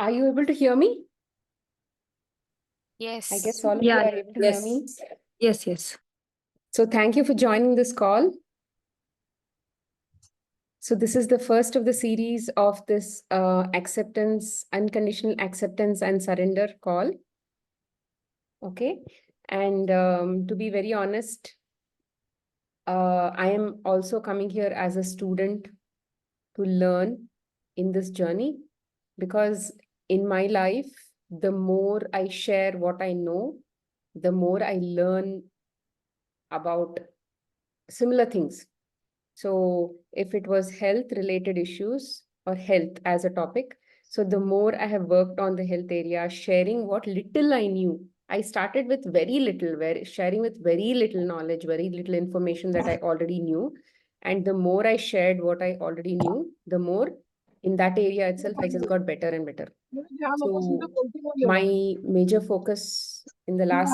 Are you able to hear me? Yes. I guess all of you are able to hear me. Yes. So thank you for joining this call. So this is the first of the series of this unconditional acceptance and surrender call. Okay. And to be very honest, I am also coming here as a student to learn in this journey, because in my life, the more I share what I know, the more I learn about similar things. So if it was health related issues or health as a topic, so the more I have worked on the health area, sharing what little I knew. I started with very little, sharing with very little knowledge, very little information that I already knew. And the more I shared what I already knew, the more in that area itself, I just got better and better. So my major focus in the last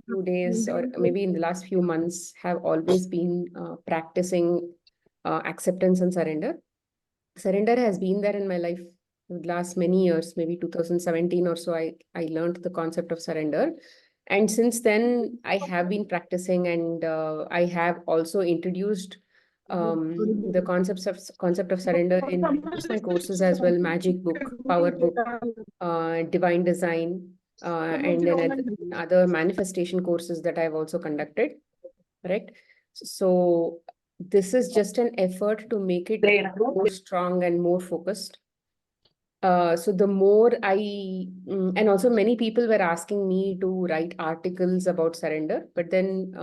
few days, or maybe in the last few months, have always been practicing acceptance and surrender. Surrender has been there in my life for the last many years, maybe 2017 or so. I learned the concept of surrender. And since then, I have been practicing, and I have also introduced the concept of surrender in my courses as well: Magic Book, Power Book, Divine Design, and then other manifestation courses that I've also conducted. Right. So this is just an effort to make it more strong and more focused. So the more and also many people were asking me to write articles about surrender, but then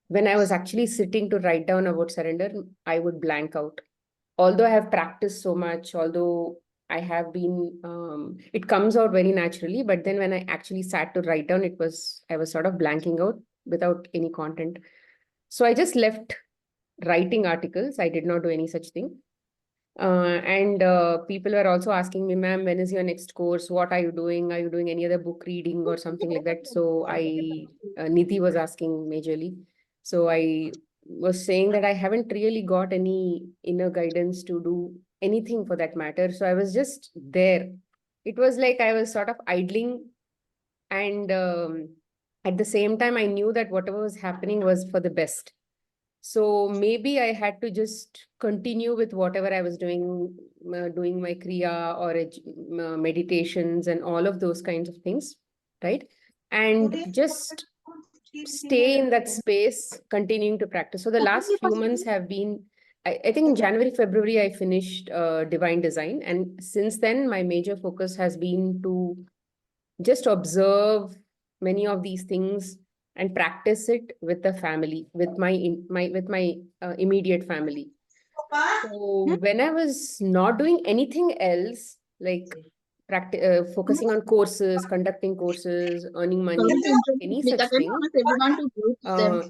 when I was actually sitting to write down about surrender, I would blank out. Although I have practiced so much, although I have been, it comes out very naturally, but then when I actually sat to write down, I was sort of blanking out without any content. So I just left writing articles. I did not do any such thing. And people were also asking me, ma'am, when is your next course? What are you doing? Are you doing any other book reading or something like that? So Nidhi was asking majorly. So I was saying that I haven't really got any inner guidance to do anything for that matter. So I was just there. It was like I was sort of idling, and at the same time, I knew that whatever was happening was for the best. So maybe I had to just continue with whatever I was doing my Kriya or meditations and all of those kinds of things, right? And just stay in that space, continuing to practice. So the last few months have been, I think in January, February, I finished Divine Design. And since then, my major focus has been to just observe many of these things and practice it with the family, with my immediate family. So when I was not doing anything else, like focusing on courses, conducting courses, earning money, any such thing,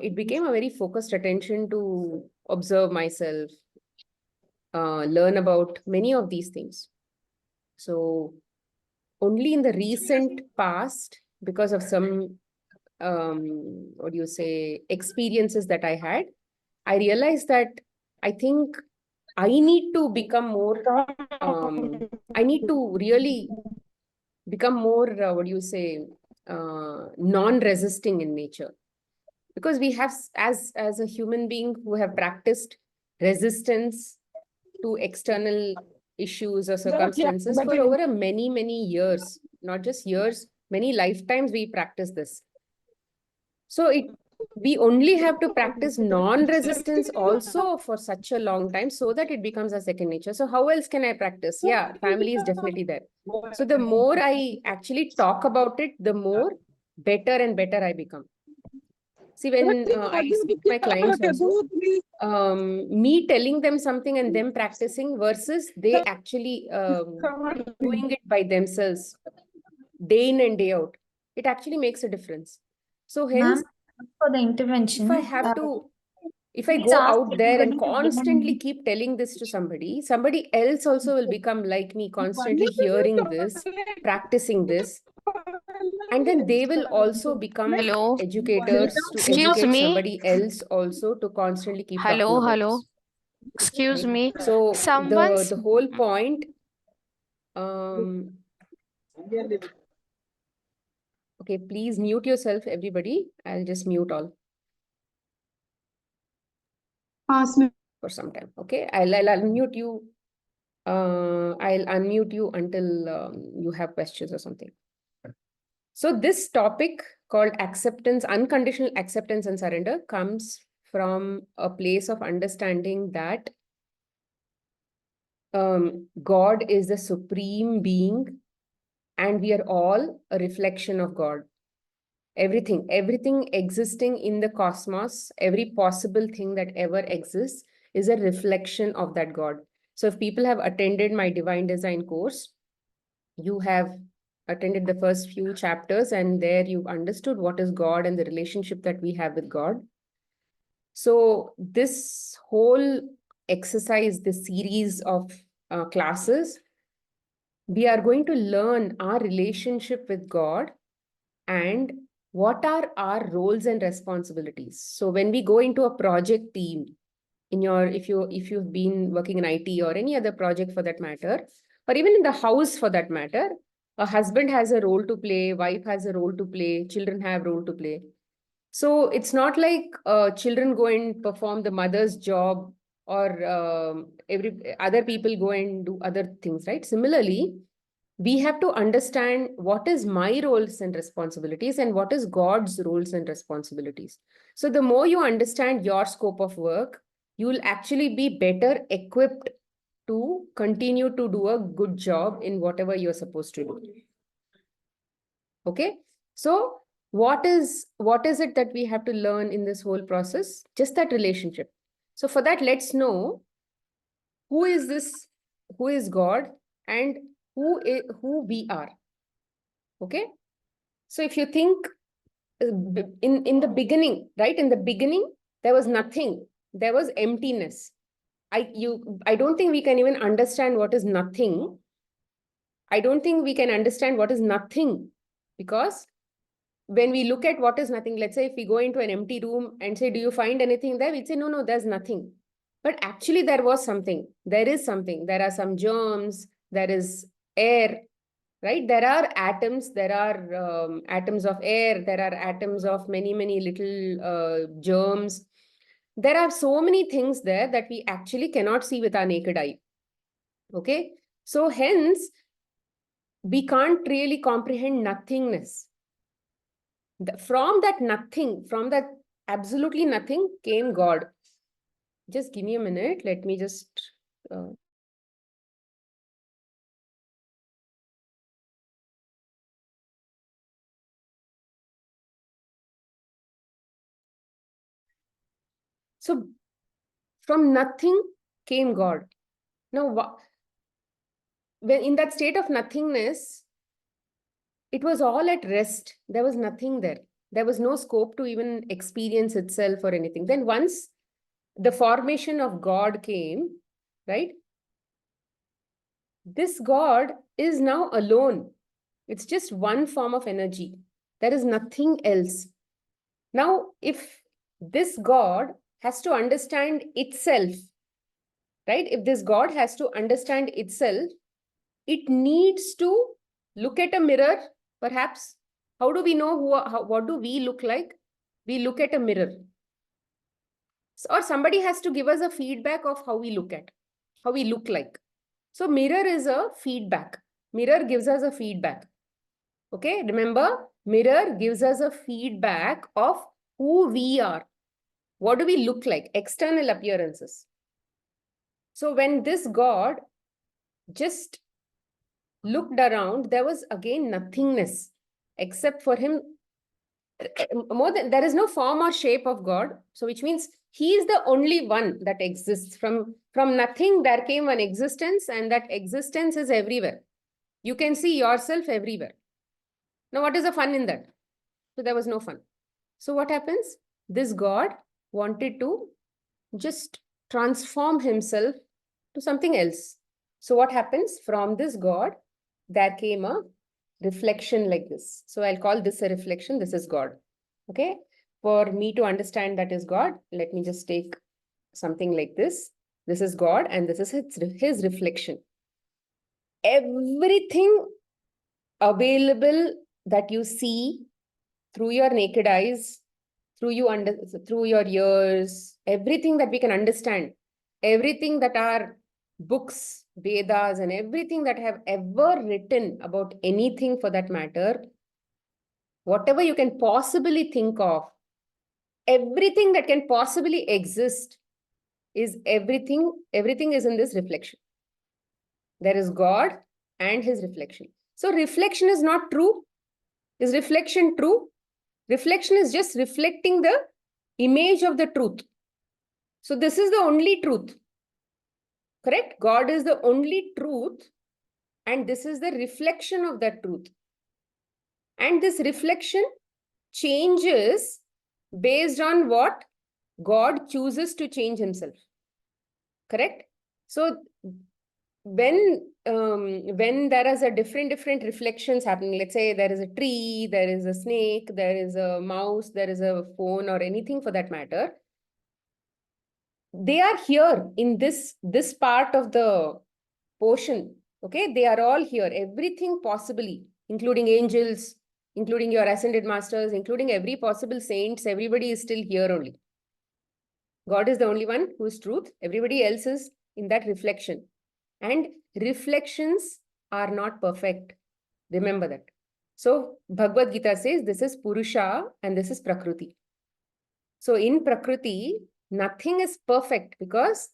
it became a very focused attention to observe myself, learn about many of these things. So only in the recent past, because of some experiences that I had, I realized that I think I need to become more, I need to really become more, non-resisting in nature. Because we have, as a human being who have practiced resistance to external issues or circumstances for over many years, not just years, many lifetimes we practice this. So we only have to practice non-resistance also for such a long time so that it becomes a second nature. So how else can I practice? Yeah, family is definitely there. So the more I actually talk about it, the more better and better I become. See, when I speak to my clients also, me telling them something and them practicing versus they actually doing it by themselves day in and day out, it actually makes a difference. So hence, for the intervention, if I go out there and constantly keep telling this to somebody else also will become like me, constantly hearing this, practicing this. And then they will also become educators to educate somebody else also to constantly keep talking about this. Excuse me. So Someone's the whole point Okay, please mute yourself, everybody. I'll just mute all for some time. Okay, I'll unmute you. I'll unmute you until you have questions or something. So this topic called acceptance, unconditional acceptance and surrender comes from a place of understanding that God is the supreme being and we are all a reflection of God. Everything existing in the cosmos, every possible thing that ever exists is a reflection of that God. So if people have attended my divine design course, you have attended the first few chapters and there you've understood what is God and the relationship that we have with God. So this whole exercise, this series of classes, we are going to learn our relationship with God and what are our roles and responsibilities. So when we go into a project team, if you've been working in IT or any other project for that matter, or even in the house for that matter, a husband has a role to play, wife has a role to play, children have role to play. So it's not like children go and perform the mother's job or every other people go and do other things, right? Similarly, we have to understand what is my roles and responsibilities and what is God's roles and responsibilities. So the more you understand your scope of work, you will actually be better equipped to continue to do a good job in whatever you're supposed to do. Okay. So what is it that we have to learn in this whole process? Just that relationship. So for that, let's know who is God and who we are. Okay. So if you think in the beginning, right? In the beginning, there was nothing. There was emptiness. I don't think we can even understand what is nothing. I don't think we can understand what is nothing because when we look at what is nothing, let's say if we go into an empty room and say, do you find anything there? We'd say, no, there's nothing. But actually there was something. There is something. There are some germs. There is air, right? There are atoms. There are atoms of air. There are atoms of many, many little germs. There are so many things there that we actually cannot see with our naked eye. Okay. So hence, we can't really comprehend nothingness. From that nothing, from that absolutely nothing came God. Just give me a minute. Let me just... So from nothing came God. Now, when in that state of nothingness, it was all at rest. There was nothing there. There was no scope to even experience itself or anything. Then once the formation of God came, right? This God is now alone. It's just one form of energy. There is nothing else. Now, if this God has to understand itself, right? If this God has to understand itself, it needs to look at a mirror, perhaps. How do we know what do we look like? We look at a mirror. Or somebody has to give us a feedback of how we look like. So mirror is a feedback. Mirror gives us a feedback. Okay, remember, mirror gives us a feedback of who we are. What do we look like? External appearances. So when this God just looked around, there was again nothingness except for him. There is no form or shape of God. So which means he is the only one that exists. From nothing, there came an existence, and that existence is everywhere. You can see yourself everywhere. Now, what is the fun in that? So there was no fun. So what happens? This God wanted to just transform himself to something else. So what happens? From this God, there came a reflection like this. So I'll call this a reflection. This is God. Okay. For me to understand that is God, let me just take something like this. This is God and this is his reflection. Everything available that you see through your naked eyes, through your ears, everything that we can understand, everything that our books, Vedas, and everything that have ever written about anything for that matter, whatever you can possibly think of, everything that can possibly exist is everything is in this reflection. There is God and his reflection. So reflection is not true. Is reflection true? Reflection is just reflecting the image of the truth. So this is the only truth. Correct? God is the only truth, and this is the reflection of that truth. And this reflection changes based on what God chooses to change himself. Correct? So when there is a different reflections happening, let's say there is a tree, there is a snake, there is a mouse, there is a phone, or anything for that matter, they are here in this part of the portion. Okay, they are all here, everything possibly, including angels, including your ascended masters, including every possible saints. Everybody is still here only. God is the only one who is truth. Everybody else is in that reflection. And reflections are not perfect. Remember that. So Bhagavad Gita says this is Purusha and this is Prakriti. So in Prakriti, nothing is perfect because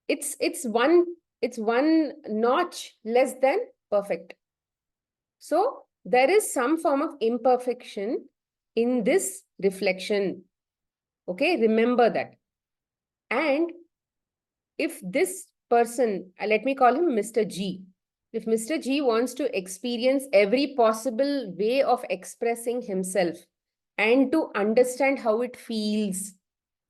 it's one notch less than perfect. So there is some form of imperfection in this reflection. Okay, remember that. And if this person, let me call him Mr. G. If Mr. G wants to experience every possible way of expressing himself and to understand how it feels,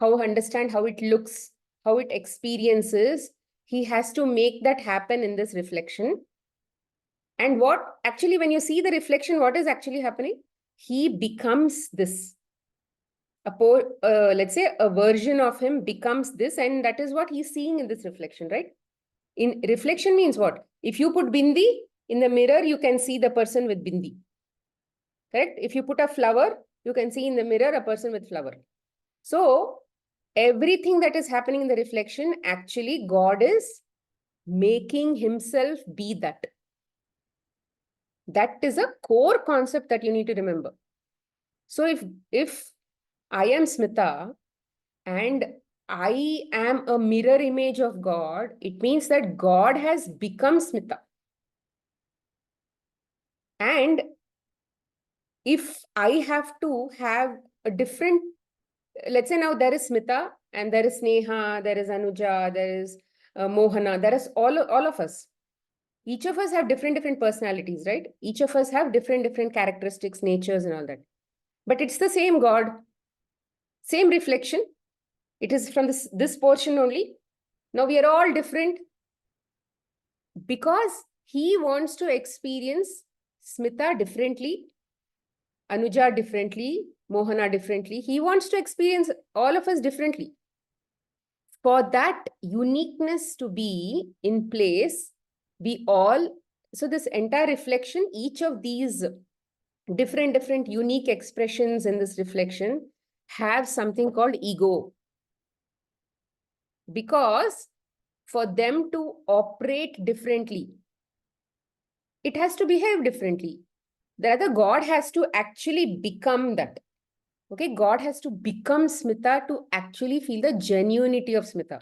understand how it looks, how it experiences, he has to make that happen in this reflection. And what actually, when you see the reflection, what is actually happening? He becomes this. Let's say a version of him becomes this, and that is what he's seeing in this reflection, right? In reflection means what? If you put bindi in the mirror, you can see the person with bindi. Correct? If you put a flower, you can see in the mirror a person with flower. So everything that is happening in the reflection, actually God is making himself be that. That is a core concept that you need to remember. So if I am Smita and I am a mirror image of God, it means that God has become Smita. And if I have to have a different, let's say now there is Smita and there is Sneha, there is Anuja, there is Mohana, there is all of us. Each of us have different personalities, right? Each of us have different characteristics, natures and all that. But it's the same God, same reflection. It is from this portion only. Now we are all different because he wants to experience Smita differently, Anuja differently, Mohana differently. He wants to experience all of us differently. For that uniqueness to be in place, so this entire reflection, each of these different unique expressions in this reflection have something called ego. Because for them to operate differently, it has to behave differently. The other God has to actually become that. Okay, God has to become Smita to actually feel the genuinity of Smita.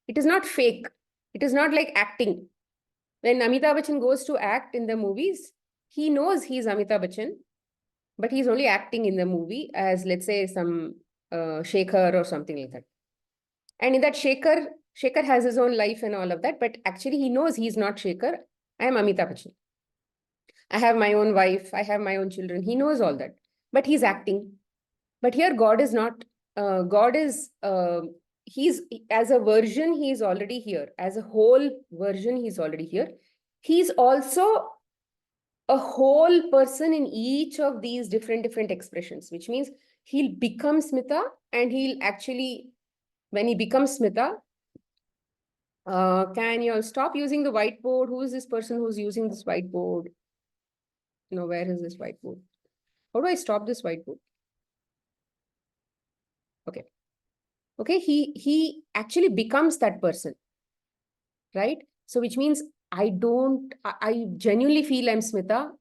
It is not fake. It is not like acting. When Amitabh Bachchan goes to act in the movies, he knows he's Amitabh Bachchan, but he's only acting in the movie as, let's say, some Shekhar or something like that. And in that Shekhar has his own life and all of that, but actually he knows he's not Shekhar. I am Amitabh Bachchan. I have my own wife. I have my own children. He knows all that, but he's acting. But here God is not. God is, he's, as a version, he's already here. As a whole version, he's already here. He's also a whole person in each of these different expressions, which means he'll become Smita, and he'll actually, when he becomes Smita, can you all stop using the whiteboard? Who is this person who's using this whiteboard? No, where is this whiteboard? How do I stop this whiteboard? Okay. Okay, he actually becomes that person, right? So which means I genuinely feel I'm Smita,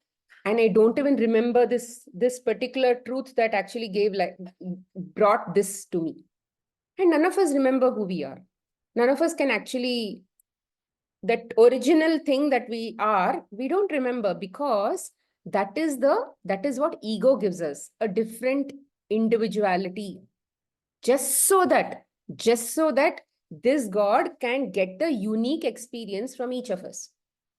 and I don't even remember this particular truth that actually brought this to me. And none of us remember who we are. None of us can actually, that original thing that we are, we don't remember, because that is what ego gives us, a different individuality, just so that just so that this God can get the unique experience from each of us.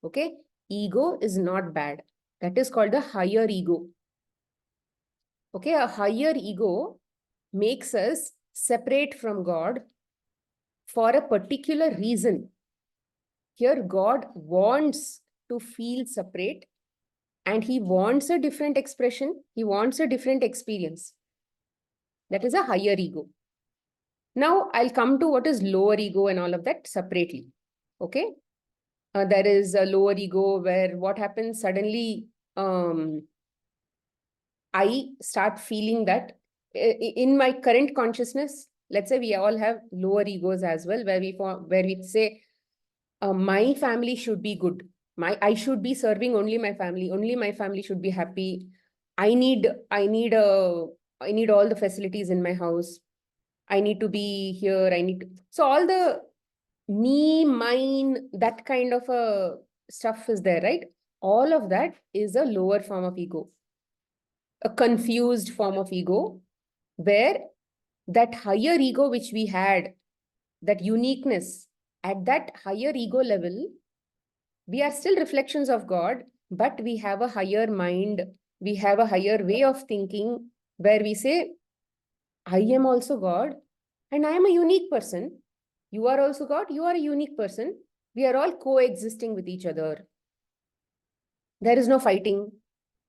Okay, ego is not bad. That is called the higher ego. Okay, a higher ego makes us separate from God for a particular reason. Here God wants to feel separate, and he wants a different expression, he wants a different experience. That is a higher ego. Now I'll come to what is lower ego and all of that separately. Okay, there is a lower ego where what happens suddenly, I start feeling that in my current consciousness, let's say we all have lower egos as well, where we say, my family should be good. I should be serving only my family. Only my family should be happy. I need I need a I need all the facilities in my house. I need to be here. So all the me, mine, that kind of a stuff is there, right? All of that is a lower form of ego, a confused form of ego, where that higher ego which we had, that uniqueness, at that higher ego level, we are still reflections of God, but we have a higher mind, we have a higher way of thinking, where we say, I am also God, and I am a unique person. You are also God, you are a unique person. We are all coexisting with each other. There is no fighting.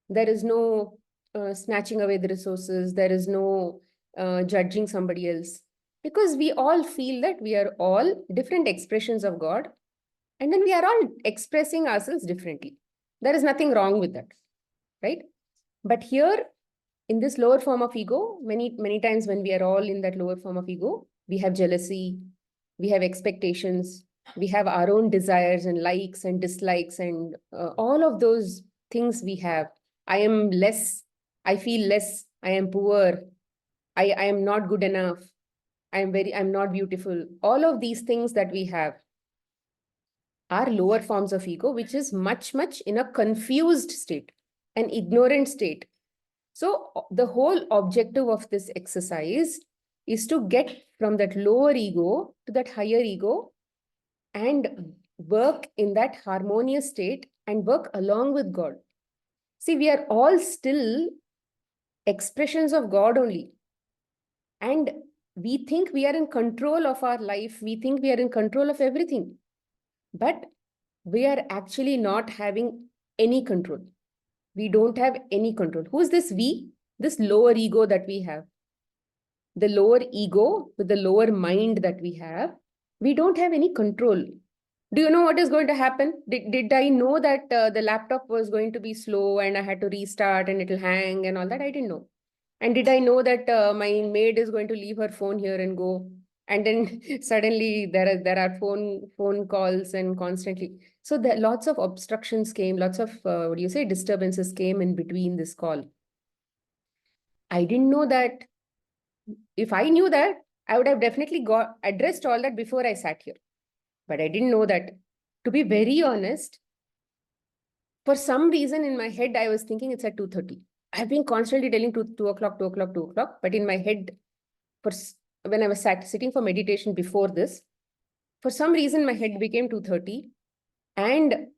There is no snatching away the resources. There is no judging somebody else. Because we all feel that we are all different expressions of God. And then we are all expressing ourselves differently. There is nothing wrong with that, right? But here, in this lower form of ego, many times when we are all in that lower form of ego, we have jealousy, we have expectations, we have our own desires and likes and dislikes, and all of those things we have. I am less, I feel less, I am poor, I am not good enough, I'm not beautiful. All of these things that we have are lower forms of ego, which is much in a confused state, an ignorant state. So the whole objective of this exercise is to get from that lower ego to that higher ego, and work in that harmonious state and work along with God. See, we are all still expressions of God only. And we think we are in control of our life. We think we are in control of everything. But we are actually not having any control. We don't have any control. Who is this we? This lower ego that we have. The lower ego with the lower mind that we have, we don't have any control. Do you know what is going to happen? Did I know that the laptop was going to be slow and I had to restart and it'll hang and all that? I didn't know. And did I know that my maid is going to leave her phone here and go? And then suddenly there are phone calls and constantly. So there lots of obstructions came, lots of what do you say, disturbances came in between this call. I didn't know that. If I knew that, I would have definitely got addressed all that before I sat here. But I didn't know that. To be very honest, for some reason in my head, I was thinking it's at 2:30. I've been constantly telling 2 o'clock, 2 o'clock, 2 o'clock. But in my head, when I was sitting for meditation before this, for some reason, my head became 2:30. And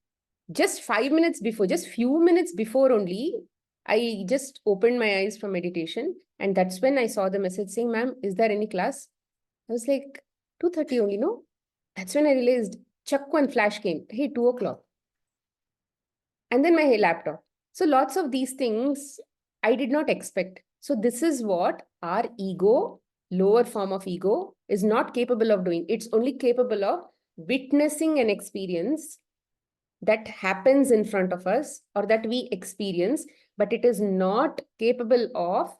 just 5 minutes before, just few minutes before only, I just opened my eyes from meditation. And that's when I saw the message saying, ma'am, is there any class? I was like, 2:30 only, no? That's when I realized, chuck, one flash came. Hey, 2 o'clock. And then my laptop. So lots of these things I did not expect. So this is what our ego, lower form of ego, is not capable of doing. It's only capable of witnessing an experience that happens in front of us or that we experience, but it is not capable of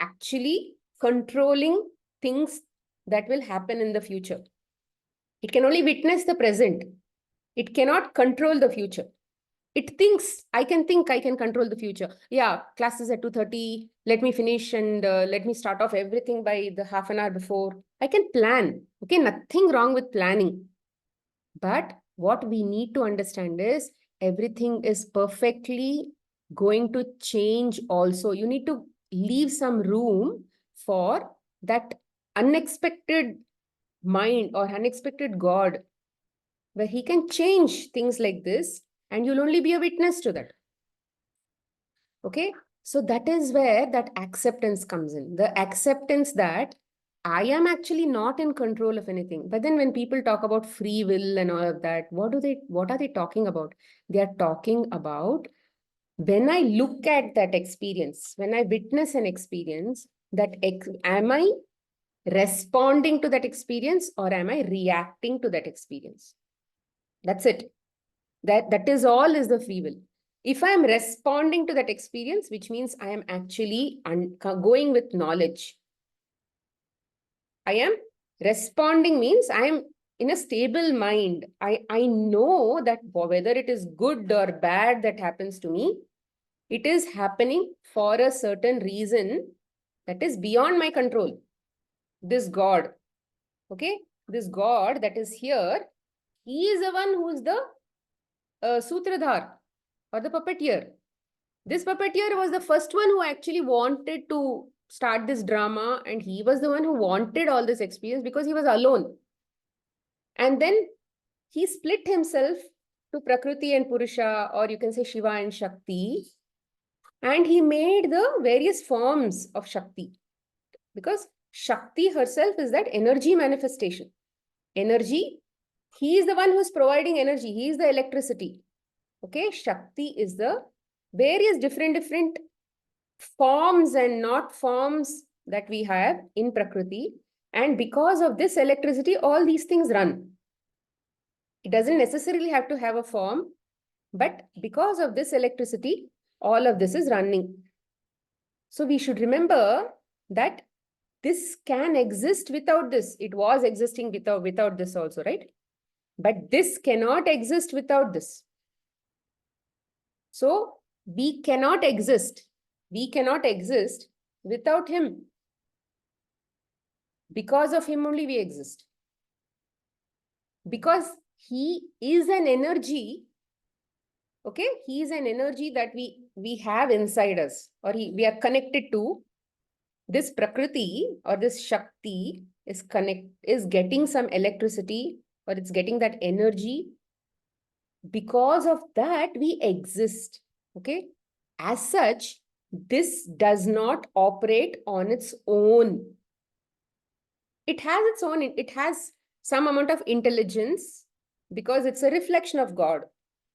actually controlling things that will happen in the future. It can only witness the present. It cannot control the future. It thinks, I can control the future. Yeah, class is at 2:30. Let me finish and let me start off everything by the half an hour before. I can plan. Okay, nothing wrong with planning. But what we need to understand is everything is perfectly going to change also. You need to leave some room for that unexpected mind or unexpected God, where he can change things like this, and you'll only be a witness to that. Okay, so that is where that acceptance comes in. The acceptance that I am actually not in control of anything. But then when people talk about free will and all of that, what are they talking about? They are talking about when I look at that experience, when I witness an experience, am I responding to that experience or am I reacting to that experience? That's it. That is all is the free will. If I am responding to that experience, which means I am actually going with knowledge. I am responding means I am in a stable mind. I know that whether it is good or bad that happens to me, it is happening for a certain reason that is beyond my control. This God, okay, this God that is here, he is the one who is the sutradhar or the puppeteer. This puppeteer was the first one who actually wanted to start this drama, and he was the one who wanted all this experience because he was alone. And then he split himself to Prakriti and Purusha, or you can say Shiva and Shakti, and he made the various forms of Shakti, because Shakti herself is that energy manifestation. Energy, he is the one who's providing energy. He is the electricity. Okay, Shakti is the various different forms and not forms that we have in Prakriti. And because of this electricity, all these things run. It doesn't necessarily have to have a form, but because of this electricity, all of this is running. So we should remember that this can exist without this. It was existing without this also, right? But this cannot exist without this. So we cannot exist. We cannot exist without him. Because of him only we exist. Because he is an energy, okay? He is an energy that we have inside us, or we are connected to. This Prakriti or this Shakti is getting some electricity, or it's getting that energy. Because of that, we exist, okay? As such, this does not operate on its own. It has its own, it has some amount of intelligence because it's a reflection of God,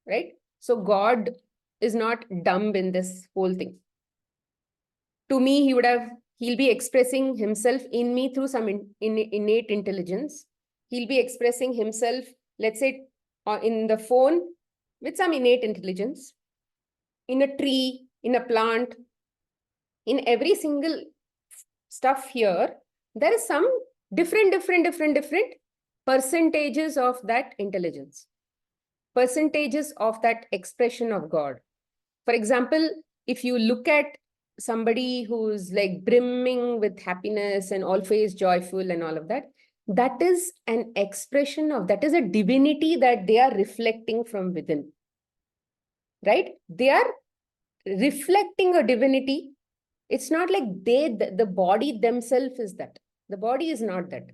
right? So God is not dumb in this whole thing. To me, he'll be expressing himself in me through some innate intelligence. He'll be expressing himself, let's say, in the phone with some innate intelligence, in a tree, in a plant, in every single stuff here, there is some different percentages of that intelligence, percentages of that expression of God. For example, if you look at somebody who's like brimming with happiness and always joyful and all of that, that is an expression of, that is a divinity that they are reflecting from within, right? They are reflecting a divinity. It's not like the body themselves is that. The body is not that.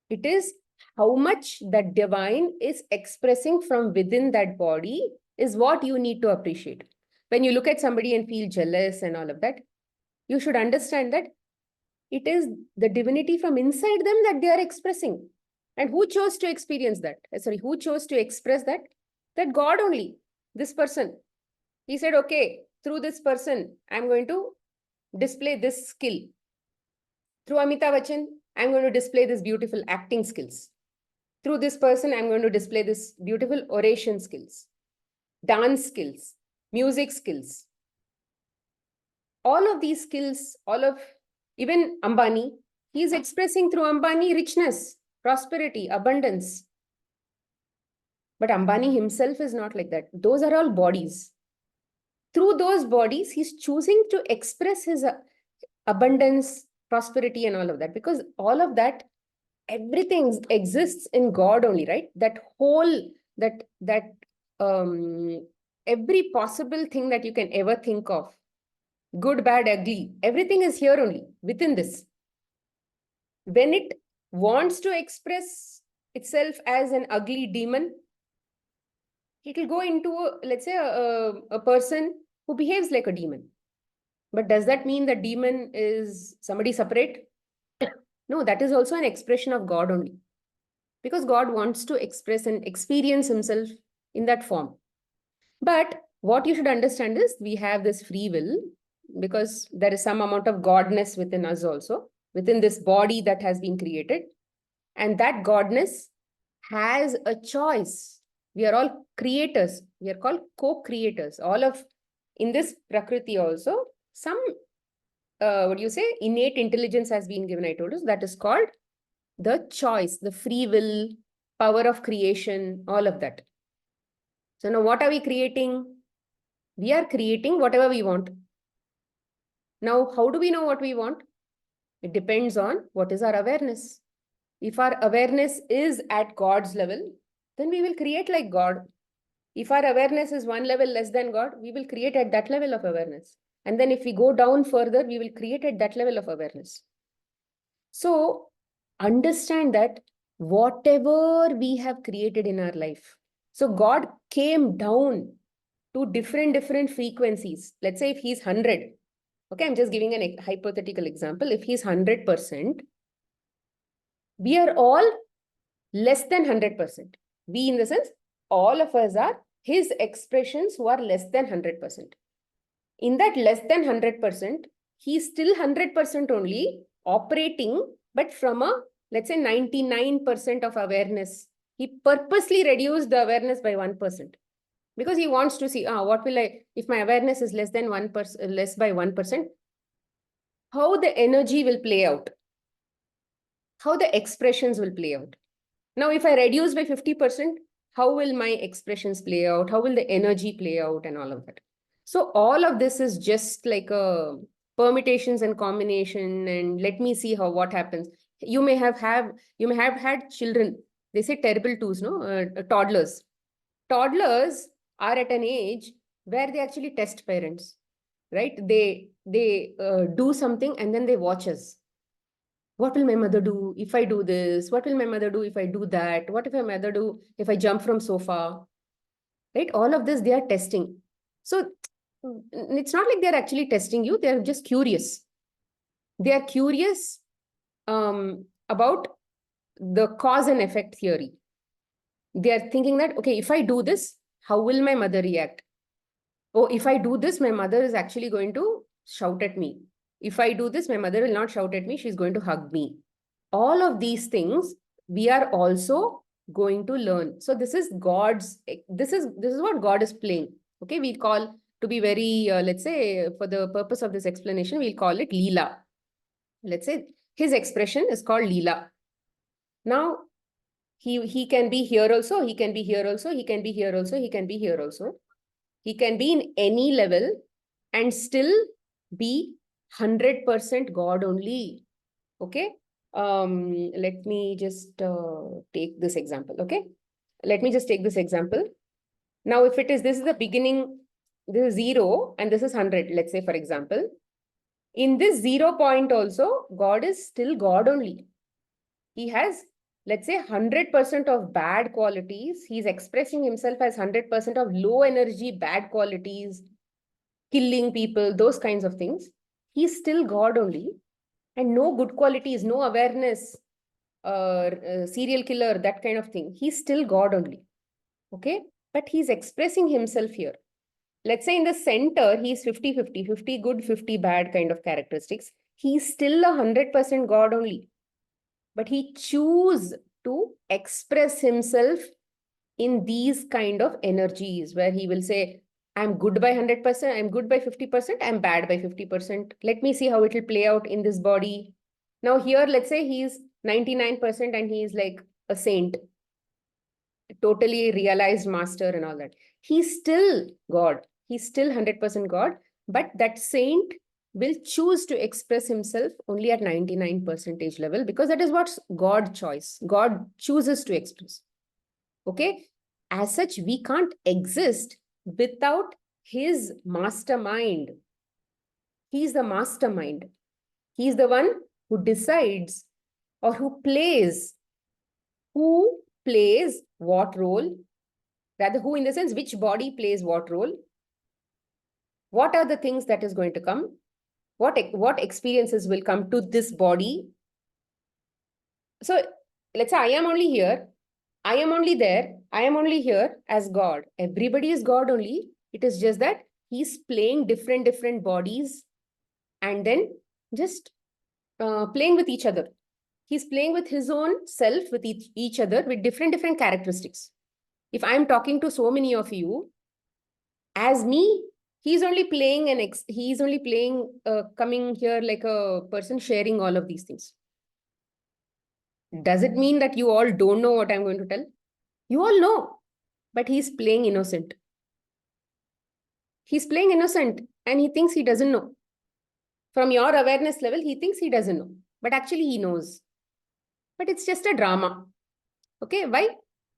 It is how much that divine is expressing from within that body is what you need to appreciate. When you look at somebody and feel jealous and all of that, you should understand that it is the divinity from inside them that they are expressing. And who chose to experience that? Sorry, who chose to express that? That God only, this person. He said, okay, through this person, I'm going to display this skill. Through Amitabh Bachchan, I'm going to display this beautiful acting skills. Through this person, I'm going to display this beautiful oration skills. dance skills, music skills. All of these skills, even Ambani, he is expressing through Ambani richness, prosperity, abundance. But Ambani himself is not like that. Those are all bodies. Through those bodies, he's choosing to express his abundance, prosperity, and all of that, because all of that, everything exists in God only, right? That whole, every possible thing that you can ever think of, good, bad, ugly, everything is here only within this. When it wants to express itself as an ugly demon, it will go into, let's say, a person who behaves like a demon. But does that mean the demon is somebody separate? No, that is also an expression of God only. Because God wants to express and experience himself in that form. But what you should understand is we have this free will, because there is some amount of godness within us also, within this body that has been created. And that godness has a choice. We are all creators. We are called co-creators. All of, in this Prakriti also, some, innate intelligence has been given, I told you. That is called the choice, the free will, power of creation, all of that. So now what are we creating? We are creating whatever we want. Now, how do we know what we want? It depends on what is our awareness. If our awareness is at God's level, then we will create like God. If our awareness is one level less than God, we will create at that level of awareness. And then if we go down further, we will create at that level of awareness. So understand that whatever we have created in our life, so God came down to different frequencies. Let's say if he's 100, okay, I'm just giving an hypothetical example. If he's 100%, we are all less than 100%. We, in the sense, all of us are his expressions who are less than 100%. In that less than 100%, he's still 100% only operating, but from a, let's say, 99% of awareness. He purposely reduced the awareness by 1%. Because he wants to see, what will I, if my awareness is less than 1%, less by 1%, how the energy will play out, how the expressions will play out. Now, if I reduce by 50%, how will my expressions play out? How will the energy play out and all of that? So all of this is just like a permutations and combination, and let me see what happens. You may have had children. They say terrible twos, no? Toddlers. Toddlers are at an age where they actually test parents, right? They do something and then they watch us. What will my mother do if I do this? What will my mother do if I do that? What if my mother do if I jump from sofa? Right? All of this they are testing. So it's not like they're actually testing you. They're just curious. They are curious about the cause and effect theory. They are thinking that, okay, if I do this, how will my mother react? Oh, if I do this, my mother is actually going to shout at me. If I do this, my mother will not shout at me. She's going to hug me. All of these things we are also going to learn. So this is this is what God is playing. Okay, we call, to be very, let's say, for the purpose of this explanation, we'll call it Leela. Let's say his expression is called Leela. Now, he can be here also, he can be here also, he can be here also, he can be here also. He can be in any level and still be 100% God only. Okay. Let me just take this example. Okay. Let me just take this example. Now, if this is the beginning, this is 0 and this is 100, let's say, for example, in this 0 point also, God is still God only. He has, let's say, 100% of bad qualities. He's expressing himself as 100% of low energy, bad qualities, killing people, those kinds of things. He's still God only. And no good qualities, no awareness, serial killer, that kind of thing. He's still God only. Okay. But he's expressing himself here. Let's say in the center, he's 50-50, 50 good, 50 bad kind of characteristics. He's still 100% God only. But he choose to express himself in these kind of energies where he will say, I'm good by 100%, I'm good by 50%, I'm bad by 50%. Let me see how it will play out in this body. Now here, let's say he's 99% and he is like a saint, totally realized master and all that. He's still God. He's still 100% God. But that saint will choose to express himself only at 99% level, because that is what God choice. God chooses to express. Okay. As such, we can't exist without his mastermind. He's the mastermind. He's the one who decides or who plays what role, rather who in the sense which body plays what role, what are the things that is going to come, what experiences will come to this body. So let's say I am only here, I am only there, I am only here as God. Everybody is God only. It is just that he's playing different bodies and then just playing with each other. He's playing with his own self, with each other, with different characteristics. If I'm talking to so many of you as me, he's only playing coming here like a person sharing all of these things. Does it mean that you all don't know what I'm going to tell? You all know, but he's playing innocent. He's playing innocent and he thinks he doesn't know. From your awareness level, he thinks he doesn't know, but actually he knows. But it's just a drama. Okay, why?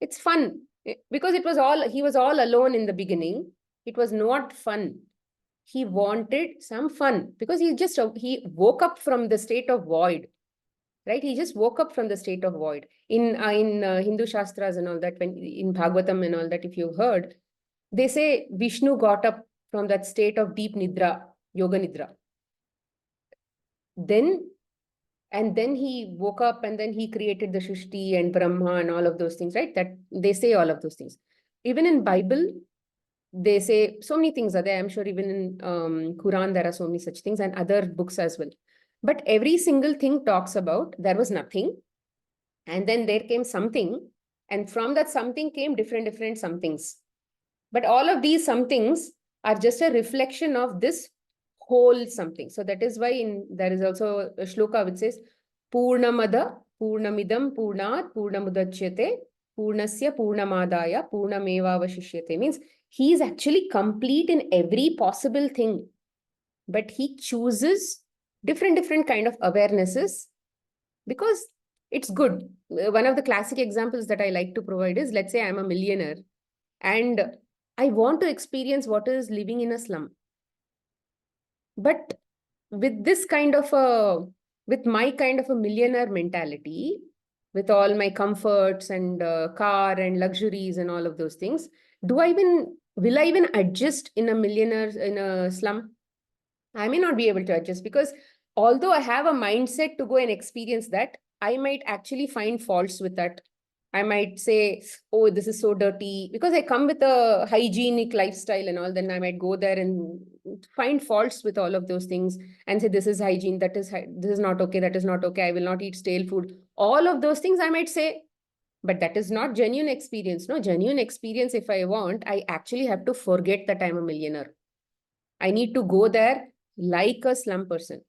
It's fun. Because he was all alone in the beginning. It was not fun. He wanted some fun because he woke up from the state of void, right? He just woke up from the state of void. In Hindu Shastras and all that, when in Bhagavatam and all that, if you've heard, they say Vishnu got up from that state of deep nidra, yoga nidra. Then he woke up and then he created the Shrishti and Brahma and all of those things, right? That they say all of those things. Even in Bible, they say so many things are there. I'm sure even in Quran, there are so many such things and other books as well. But every single thing talks about there was nothing. And then there came something. And from that something came different somethings. But all of these somethings are just a reflection of this whole something. So that is why there is also a shloka which says, Purnamada, Purnamidam, Purnat, Purnamudachyate, Purnasya, Purnamadaya, Purnamevavashishyate. Means he is actually complete in every possible thing. But he chooses different kind of awarenesses because it's good. One of the classic examples that I like to provide is, let's say I'm a millionaire and I want to experience what is living in a slum. But with my kind of a millionaire mentality, with all my comforts and car and luxuries and all of those things, will I even adjust in a slum? I may not be able to adjust because although I have a mindset to go and experience that, I might actually find faults with that. I might say, oh, this is so dirty, because I come with a hygienic lifestyle and all, then I might go there and find faults with all of those things and say, this is hygiene, this is not okay, that is not okay, I will not eat stale food. All of those things I might say, but that is not genuine experience. No, genuine experience, if I want, I actually have to forget that I'm a millionaire. I need to go there like a slum person.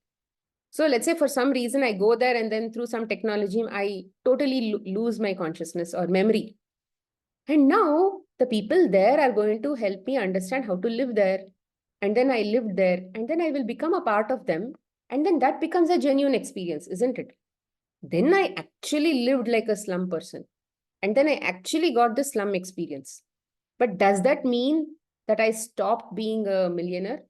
So let's say for some reason I go there and then through some technology, I totally lose my consciousness or memory. And now the people there are going to help me understand how to live there. And then I lived there and then I will become a part of them. And then that becomes a genuine experience, isn't it? Then I actually lived like a slum person. And then I actually got the slum experience. But does that mean that I stopped being a millionaire?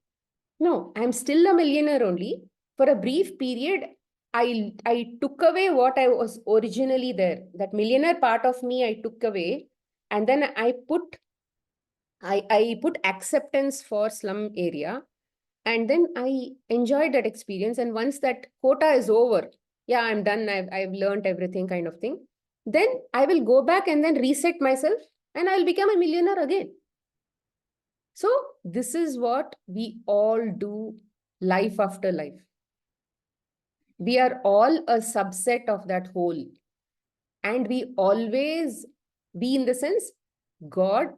No, I'm still a millionaire only. For a brief period, I took away what I was originally there. That millionaire part of me I took away. And then I put acceptance for slum area. And then I enjoyed that experience. And once that quota is over, yeah, I'm done. I've learned everything kind of thing. Then I will go back and then reset myself and I'll become a millionaire again. So this is what we all do life after life. We are all a subset of that whole. And we always be in the sense, God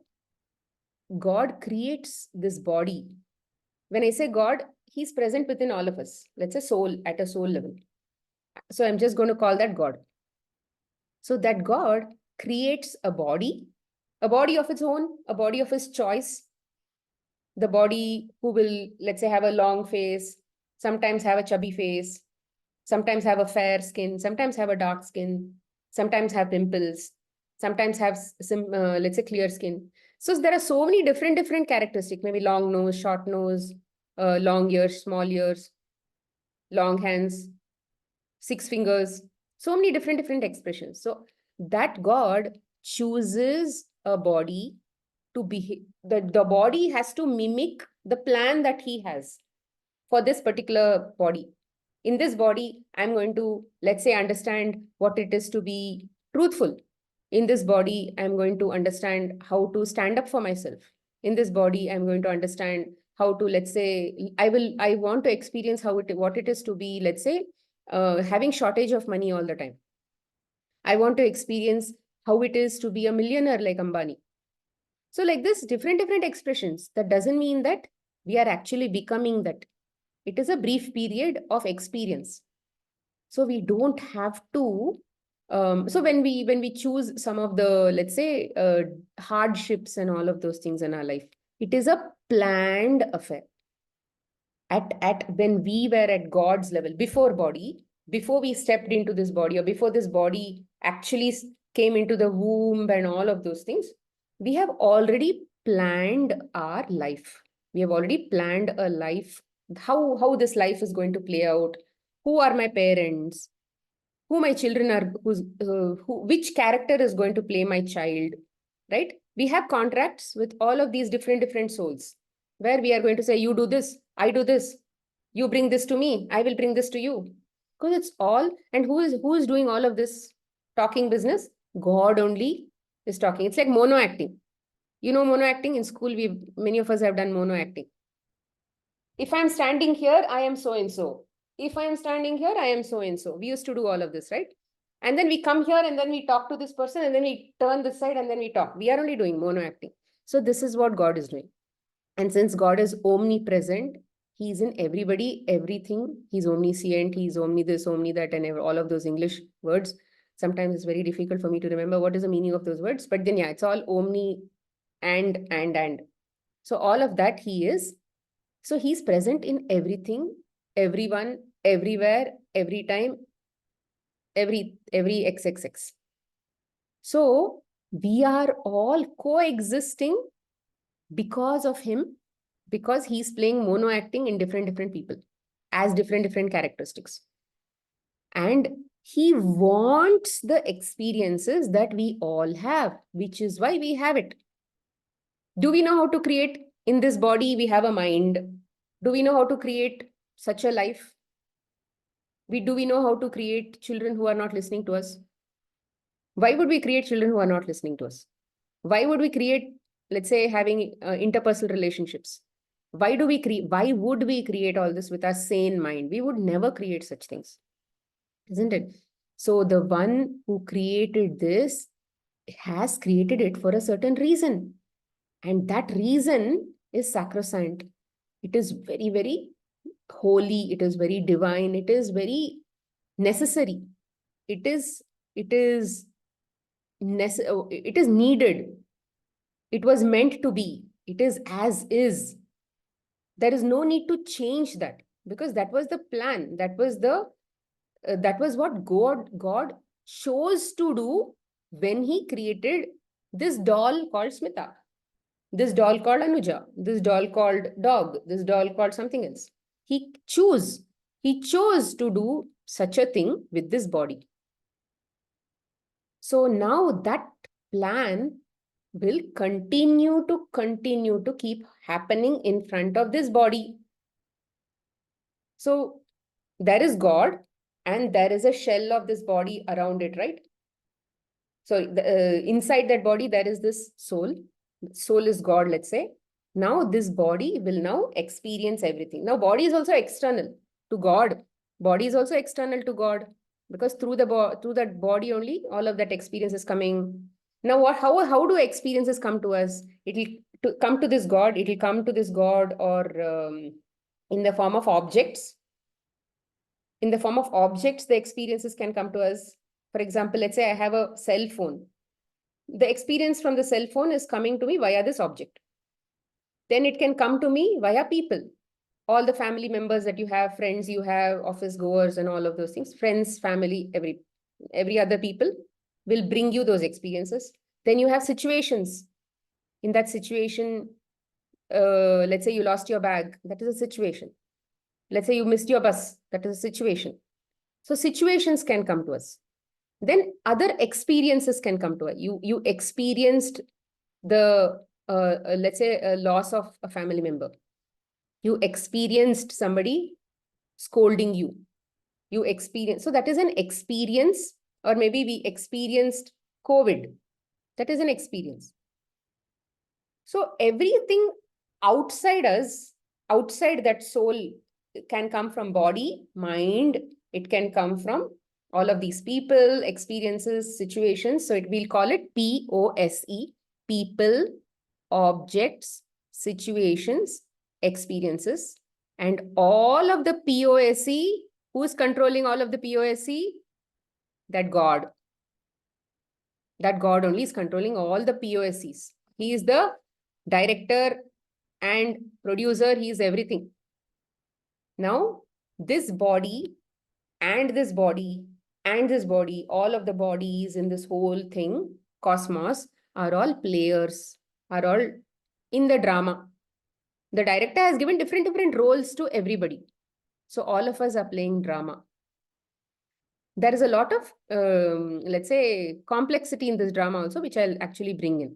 creates this body. When I say God, he's present within all of us. Let's say soul, at a soul level. So I'm just going to call that God. So that God creates a body of its own, a body of his choice. The body who will, let's say, have a long face, sometimes have a chubby face, sometimes have a fair skin, sometimes have a dark skin, sometimes have pimples, sometimes have some, let's say, clear skin. So there are so many different characteristics, maybe long nose, short nose, long ears, small ears, long hands, 6 fingers, so many different expressions. So that God chooses a body to be, the body has to mimic the plan that he has for this particular body. In this body, I'm going to, let's say, understand what it is to be truthful. In this body, I'm going to understand how to stand up for myself. In this body, I'm going to understand how to, let's say, I want to experience what it is to be, let's say, having shortage of money all the time. I want to experience how it is to be a millionaire like Ambani. So like this, different expressions. That doesn't mean that we are actually becoming that. It is a brief period of experience. So we don't have to. So when we choose some of the, let's say, hardships and all of those things in our life, it is a planned affair. At when we were at God's level, before we stepped into this body, or before this body actually came into the womb and all of those things, we have already planned our life. We have already planned a life, how this life is going to play out, who are my parents, who my children are, which character is going to play my child, right? We have contracts with all of these different souls, where we are going to say, you do this, I do this, you bring this to me, I will bring this to you. Because it's all, and who is doing all of this talking business? God only is talking. It's like mono acting. You know, mono acting in school, many of us have done mono acting. If I'm standing here, I am so and so. If I am standing here, I am so and so. We used to do all of this, right? And then we come here and then we talk to this person and then we turn this side and then we talk. We are only doing mono acting. So this is what God is doing. And since God is omnipresent, he's in everybody, everything. He's omniscient, he's omni this, omni that, and all of those English words. Sometimes it's very difficult for me to remember what is the meaning of those words. But then, yeah, it's all omni and. So all of that he is. So he's present in everything, everyone, everywhere, every time, every XXX. So we are all coexisting because of him, because he's playing mono acting in different people as different characteristics. And he wants the experiences that we all have, which is why we have it. Do we know how to create? In this body, we have a mind. Do we know how to create such a life? Do we know how to create children who are not listening to us? Why would we create children who are not listening to us? Why would we create, let's say, having interpersonal relationships? Why would we create all this with our sane mind? We would never create such things, isn't it? So the one who created this has created it for a certain reason. And that reason is sacrosanct. It is very holy. It is very divine. It is very necessary. It is needed. It was meant to be. It is as is. There is no need to change that, because that was the plan. That was what God chose to do when he created this doll called Smita, this doll called Anuja, this doll called dog, this doll called something else. He chose to do such a thing with this body. So now that plan will continue to keep happening in front of this body. So there is God and there is a shell of this body around it, right? So inside that body, there is this soul. Soul is God, let's say. Now this body will now experience everything. Now body is also external to God. Body is also external to God, because through that body only all of that experience is coming. Now, how do experiences come to us? It'll come to this God, it'll come to this God, or in the form of objects. In the form of objects, the experiences can come to us. For example, let's say I have a cell phone. The experience from the cell phone is coming to me via this object. Then it can come to me via people. All the family members that you have, friends you have, office goers, and all of those things, friends, family, every other people will bring you those experiences. Then you have situations. In that situation, let's say you lost your bag, that is a situation. Let's say you missed your bus, that is a situation. So situations can come to us. Then other experiences can come to us. You experienced the let's say a loss of a family member. You experienced somebody scolding you. You experience, so that is an experience. Or maybe we experienced COVID. That is an experience. So everything outside us, outside that soul, can come from body, mind. It can come from all of these people, experiences, situations. So we'll call it POSE: people, objects, situations, experiences. And all of the POSE, who is controlling all of the POSE? That God. That God only is controlling all the POSEs. He is the director and producer. He is everything. Now, this body and this body and this body, all of the bodies in this whole thing, cosmos, are all players, are all in the drama. The director has given different roles to everybody. So all of us are playing drama. There is a lot of, let's say, complexity in this drama also, which I'll actually bring in.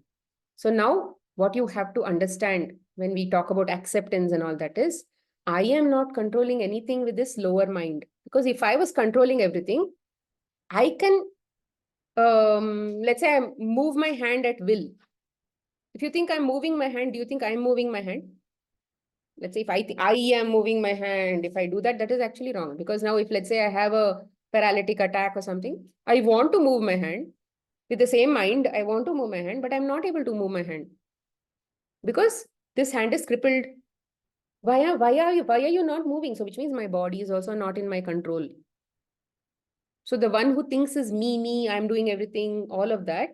So now what you have to understand when we talk about acceptance and all that is, I am not controlling anything with this lower mind. Because if I was controlling everything, I can, let's say I move my hand at will. If you think I'm moving my hand, do you think I'm moving my hand? Let's say if I think I am moving my hand, if I do that, that is actually wrong. Because now if let's say I have a paralytic attack or something, I want to move my hand. With the same mind, I want to move my hand, but I'm not able to move my hand. Because this hand is crippled. Why are you not moving? So which means my body is also not in my control. So the one who thinks is me, I'm doing everything, all of that.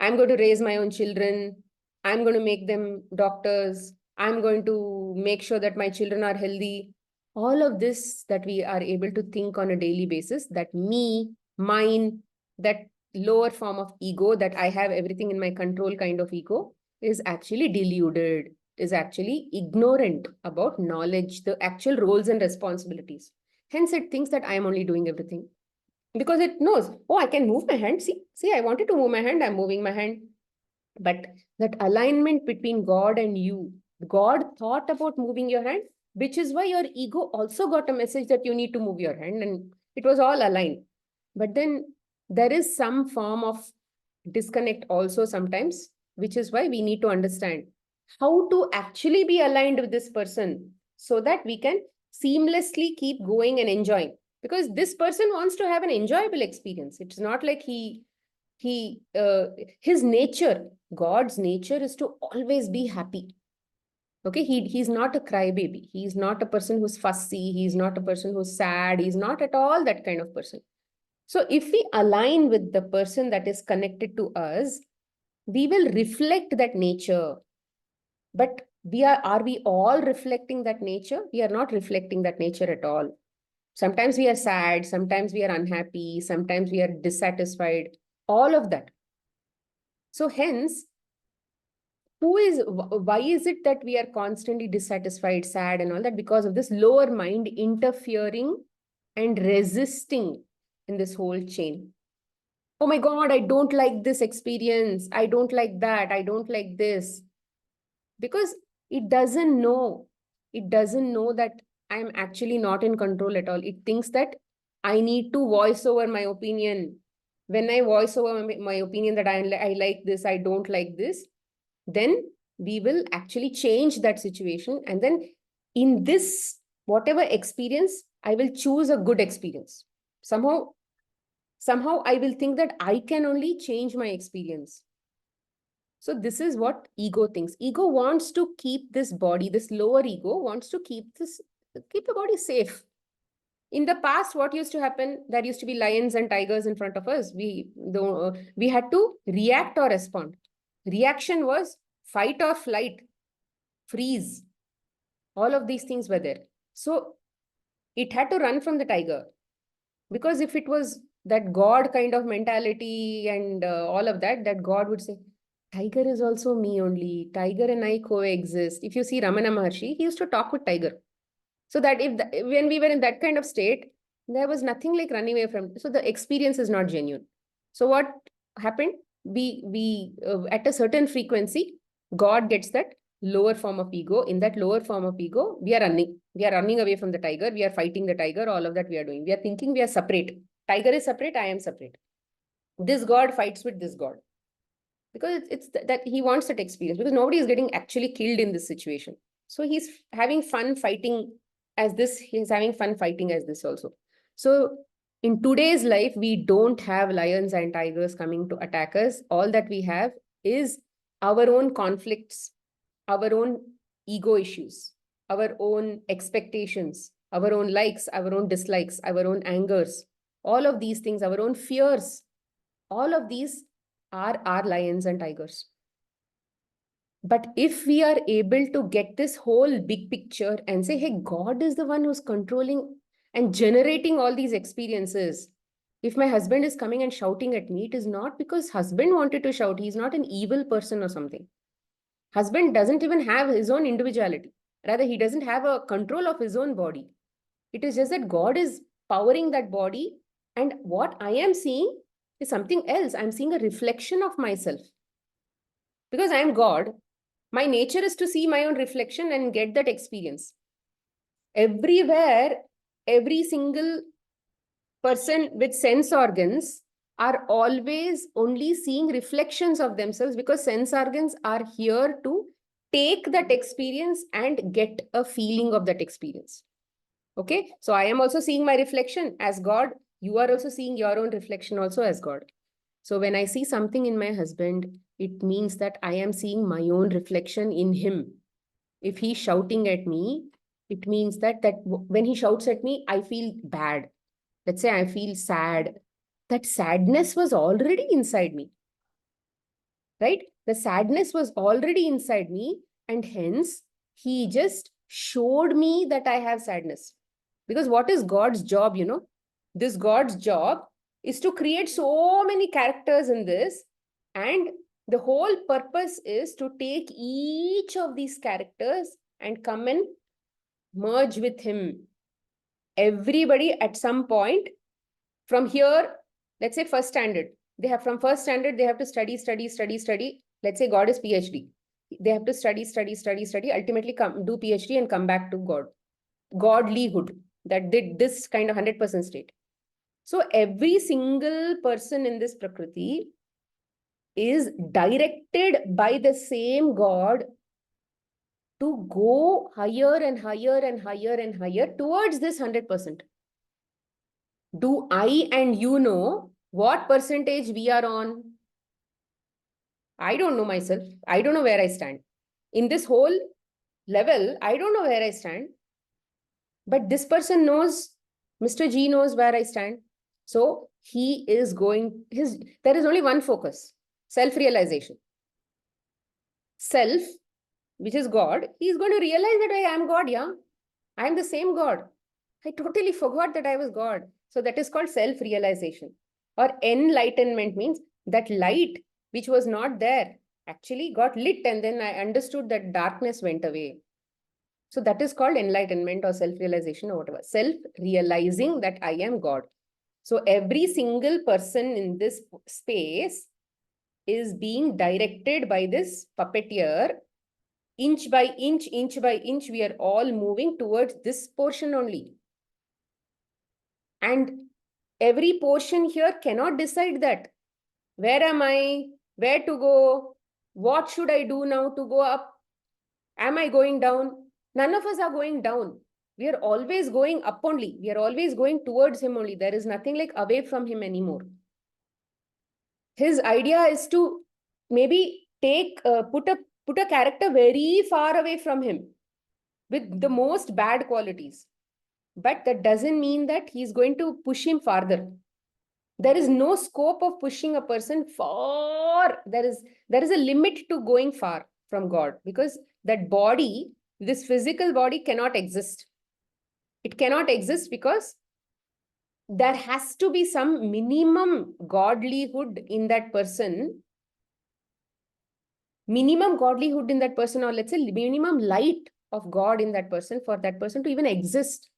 I'm going to raise my own children. I'm going to make them doctors. I'm going to make sure that my children are healthy. All of this that we are able to think on a daily basis, that me, mine, that lower form of ego, that I have everything in my control kind of ego, is actually deluded, is actually ignorant about knowledge, the actual roles and responsibilities. Hence, it thinks that I am only doing everything. Because it knows, oh, I can move my hand. See, I wanted to move my hand. I'm moving my hand. But that alignment between God and you, God thought about moving your hand, which is why your ego also got a message that you need to move your hand. And it was all aligned. But then there is some form of disconnect also sometimes, which is why we need to understand how to actually be aligned with this person so that we can seamlessly keep going and enjoying. Because this person wants to have an enjoyable experience. It's not like his nature, God's nature is to always be happy. Okay, he's not a crybaby. He's not a person who's fussy. He's not a person who's sad. He's not at all that kind of person. So if we align with the person that is connected to us, we will reflect that nature. But are we all reflecting that nature? We are not reflecting that nature at all. Sometimes we are sad, sometimes we are unhappy, sometimes we are dissatisfied, all of that. So hence, why is it that we are constantly dissatisfied, sad and all that? Because of this lower mind interfering and resisting in this whole chain. Oh my God, I don't like this experience. I don't like that. I don't like this. Because it doesn't know. It doesn't know that I'm actually not in control at all. It thinks that I need to voice over my opinion. When I voice over my opinion that I like this, I don't like this, then we will actually change that situation. And then in this, whatever experience, I will choose a good experience. Somehow I will think that I can only change my experience. So this is what ego thinks. Ego wants to keep this body, this lower ego wants to keep the body safe. In the past, what used to happen? There used to be lions and tigers in front of us. We had to react or respond. Reaction was fight or flight, freeze. All of these things were there. So it had to run from the tiger. Because if it was that God kind of mentality and all of that, that God would say, tiger is also me only. Tiger and I coexist. If you see Ramana Maharshi, he used to talk with tiger. So that when we were in that kind of state, there was nothing like running away from. So the experience is not genuine. So what happened? We at a certain frequency, God gets that lower form of ego. In that lower form of ego, we are running. We are running away from the tiger. We are fighting the tiger. All of that we are doing. We are thinking we are separate. Tiger is separate. I am separate. This God fights with this God because it's that he wants that experience, because nobody is getting actually killed in this situation. So he's having fun fighting as this. He's having fun fighting as this also. So in today's life, we don't have lions and tigers coming to attack us. All that we have is our own conflicts, our own ego issues, our own expectations, our own likes, our own dislikes, our own angers, all of these things, our own fears. All of these are our lions and tigers. But if we are able to get this whole big picture and say, hey, God is the one who's controlling and generating all these experiences. If my husband is coming and shouting at me, it is not because husband wanted to shout. He's not an evil person or something. Husband doesn't even have his own individuality. Rather, he doesn't have a control of his own body. It is just that God is powering that body. And what I am seeing is something else. I'm seeing a reflection of myself. Because I am God, my nature is to see my own reflection and get that experience. Everywhere, every single person with sense organs are always only seeing reflections of themselves, because sense organs are here to take that experience and get a feeling of that experience. Okay, so I am also seeing my reflection as God. You are also seeing your own reflection also as God. So when I see something in my husband, it means that I am seeing my own reflection in him. If he's shouting at me, it means that when he shouts at me, I feel bad. Let's say I feel sad. That sadness was already inside me, right? The sadness was already inside me, and hence he just showed me that I have sadness. Because what is God's job, This God's job is to create so many characters in this, and the whole purpose is to take each of these characters and come and merge with him. Everybody at some point from here, let's say first standard, from first standard, they have to study. Let's say God is PhD. They have to study, ultimately do PhD and come back to God. Godlyhood, that did this kind of 100% state. So every single person in this Prakriti is directed by the same God to go higher and higher and higher and higher towards this 100%. Do I and you know what percentage we are on? I don't know myself. I don't know where I stand. In this whole level, I don't know where I stand. But this person knows, Mr. G knows where I stand. So he is going, there is only one focus, self-realization. Self, which is God, he is going to realize that I am God, yeah. I am the same God. I totally forgot that I was God. So that is called self-realization. Or enlightenment means that light which was not there actually got lit, and then I understood that darkness went away. So that is called enlightenment or self-realization or whatever. Self-realizing that I am God. So every single person in this space is being directed by this puppeteer. Inch by inch, we are all moving towards this portion only. And every portion here cannot decide that. Where am I? Where to go? What should I do now to go up? Am I going down? None of us are going down. We are always going up only. We are always going towards him only. There is nothing like away from him anymore. His idea is to maybe put a character very far away from him with the most bad qualities. But that doesn't mean that he's going to push him farther. There is no scope of pushing a person far. There is a limit to going far from God, because that body, this physical body, cannot exist. It cannot exist because there has to be some minimum godlyhood in that person, or let's say minimum light of God in that person, for that person to even exist,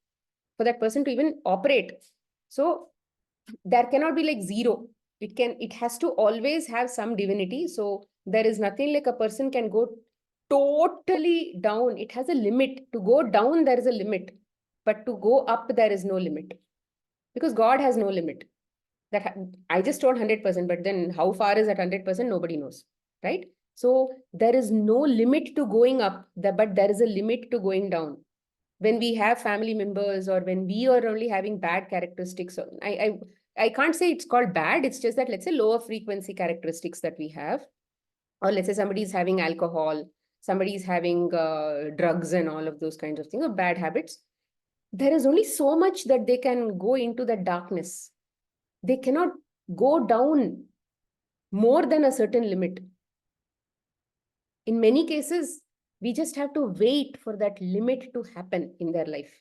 for that person to even operate. So there cannot be like zero. It has to always have some divinity. So there is nothing like a person can go totally down. It has a limit. To go down, there is a limit. But to go up, there is no limit. Because God has no limit. I just told 100%, but then how far is that 100%? Nobody knows, right? So there is no limit to going up, but there is a limit to going down. When we have family members, or when we are only having bad characteristics, I can't say it's called bad. It's just that, let's say, lower frequency characteristics that we have, or let's say somebody is having alcohol, somebody is having drugs and all of those kinds of things, or bad habits. There is only so much that they can go into the darkness. They cannot go down more than a certain limit. In many cases, we just have to wait for that limit to happen in their life.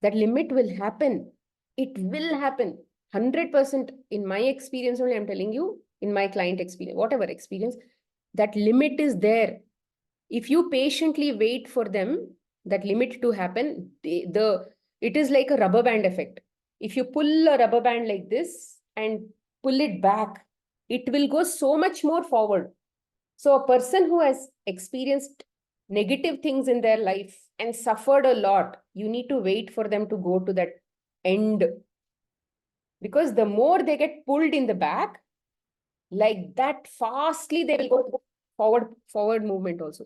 That limit will happen. It will happen. 100% in my experience only, I'm telling you, in my client experience, whatever experience, that limit is there. If you patiently wait for them, that limit to happen, it is like a rubber band effect. If you pull a rubber band like this and pull it back, it will go so much more forward. So a person who has experienced negative things in their life and suffered a lot, you need to wait for them to go to that end. Because the more they get pulled in the back, like that, fastly they will go forward movement also.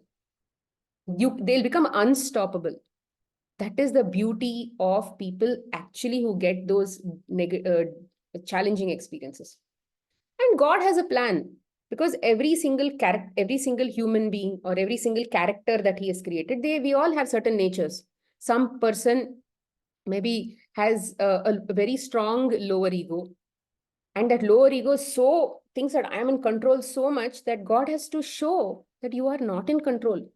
They'll become unstoppable. That is the beauty of people actually who get those challenging experiences. And God has a plan, because every single human being, or every single character that he has created, we all have certain natures. Some person maybe has a very strong lower ego, and that lower ego so thinks that I am in control so much that God has to show that you are not in control.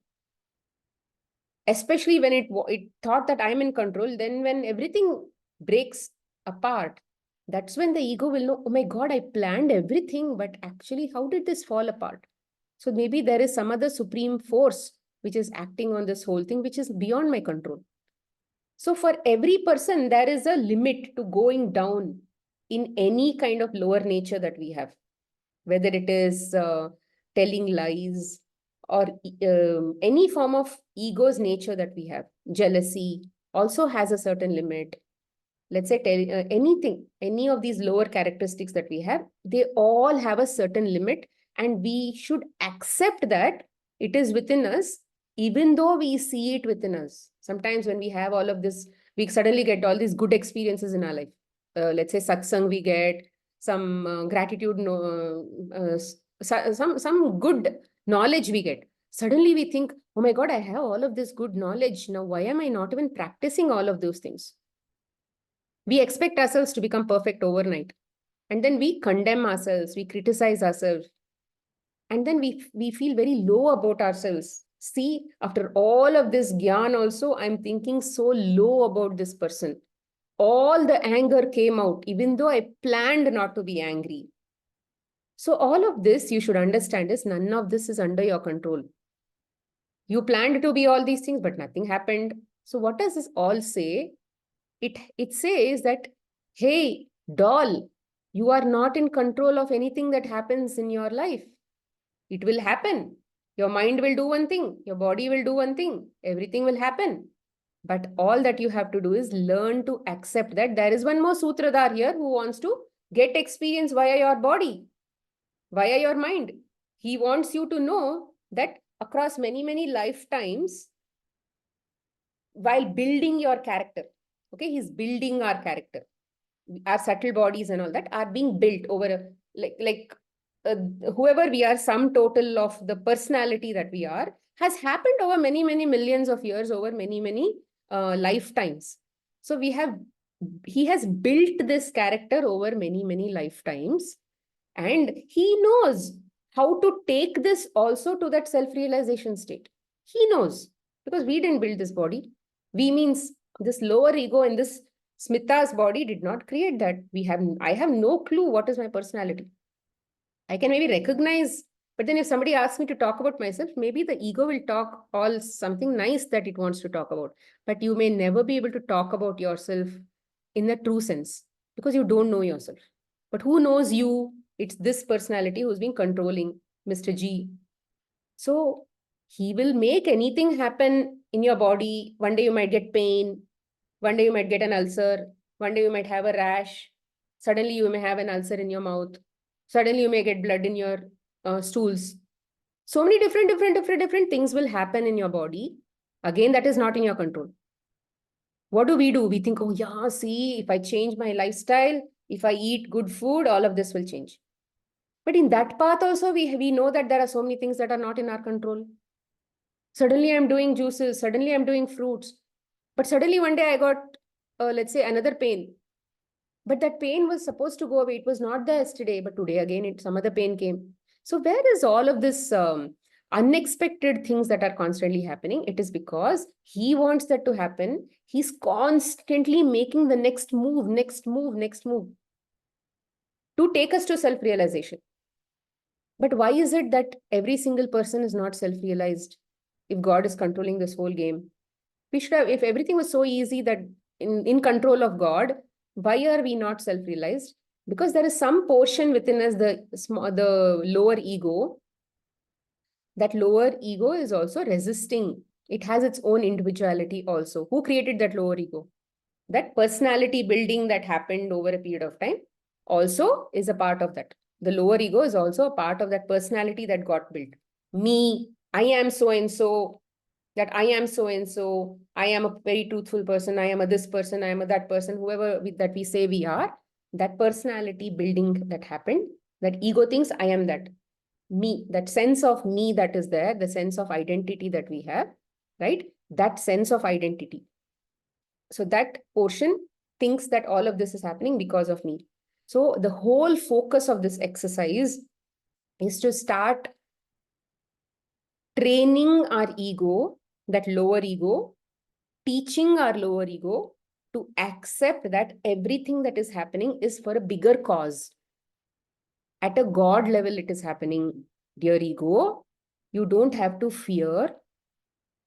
Especially when it thought that I'm in control, then when everything breaks apart, that's when the ego will know, oh my God, I planned everything, but actually, how did this fall apart? So maybe there is some other supreme force which is acting on this whole thing, which is beyond my control. So for every person, there is a limit to going down in any kind of lower nature that we have, whether it is telling lies, or any form of ego's nature that we have. Jealousy also has a certain limit. Let's say anything, any of these lower characteristics that we have, they all have a certain limit, and we should accept that it is within us, even though we see it within us. Sometimes when we have all of this, we suddenly get all these good experiences in our life. Let's say satsang we get, some gratitude, some good knowledge we get. Suddenly we think, oh my God, I have all of this good knowledge. Now, why am I not even practicing all of those things? We expect ourselves to become perfect overnight. And then we condemn ourselves, we criticize ourselves. And then we feel very low about ourselves. See, after all of this gyan also, I'm thinking so low about this person. All the anger came out, even though I planned not to be angry. So all of this, you should understand, is none of this is under your control. You planned to be all these things, but nothing happened. So what does this all say? It says that, hey, doll, you are not in control of anything that happens in your life. It will happen. Your mind will do one thing, your body will do one thing, everything will happen. But all that you have to do is learn to accept that there is one more Sutradhar here who wants to get experience via your body, via your mind. He wants you to know that across many, many lifetimes, while building your character, okay, he's building our character. Our subtle bodies and all that are being built over like whoever we are, sum total of the personality that we are, has happened over many, many millions of years, over many, many lifetimes. So he has built this character over many, many lifetimes. And he knows how to take this also to that self-realization state. He knows, because we didn't build this body. We means this lower ego in this Smita's body did not create that. I have no clue what is my personality. I can maybe recognize, but then if somebody asks me to talk about myself, maybe the ego will talk all something nice that it wants to talk about. But you may never be able to talk about yourself in the true sense because you don't know yourself. But who knows you? It's this personality who's been controlling Mr. G. So he will make anything happen in your body. One day you might get pain. One day you might get an ulcer. One day you might have a rash. Suddenly you may have an ulcer in your mouth. Suddenly you may get blood in your stools. So many different things will happen in your body. Again, that is not in your control. What do? We think, oh yeah, see, if I change my lifestyle, if I eat good food, all of this will change. But in that path also, we know that there are so many things that are not in our control. Suddenly I'm doing juices, suddenly I'm doing fruits. But suddenly one day I got, let's say, another pain. But that pain was supposed to go away. It was not there yesterday, but today again, some other pain came. So where is all of this unexpected things that are constantly happening? It is because he wants that to happen. He's constantly making the next move to take us to self-realization. But why is it that every single person is not self-realized if God is controlling this whole game? We should have, if everything was so easy that in control of God, why are we not self-realized? Because there is some portion within us, the lower ego. That lower ego is also resisting. It has its own individuality also. Who created that lower ego? That personality building that happened over a period of time also is a part of that. The lower ego is also a part of that personality that got built. Me, I am so and so, that I am so and so, I am a very truthful person, I am a this person, I am a that person, whoever that we say we are, that personality building that happened, that ego thinks I am that. Me, that sense of me that is there, the sense of identity that we have, right? That sense of identity. So that portion thinks that all of this is happening because of me. So the whole focus of this exercise is to start training our ego, that lower ego, teaching our lower ego to accept that everything that is happening is for a bigger cause. At a God level, it is happening. Dear ego, you don't have to fear.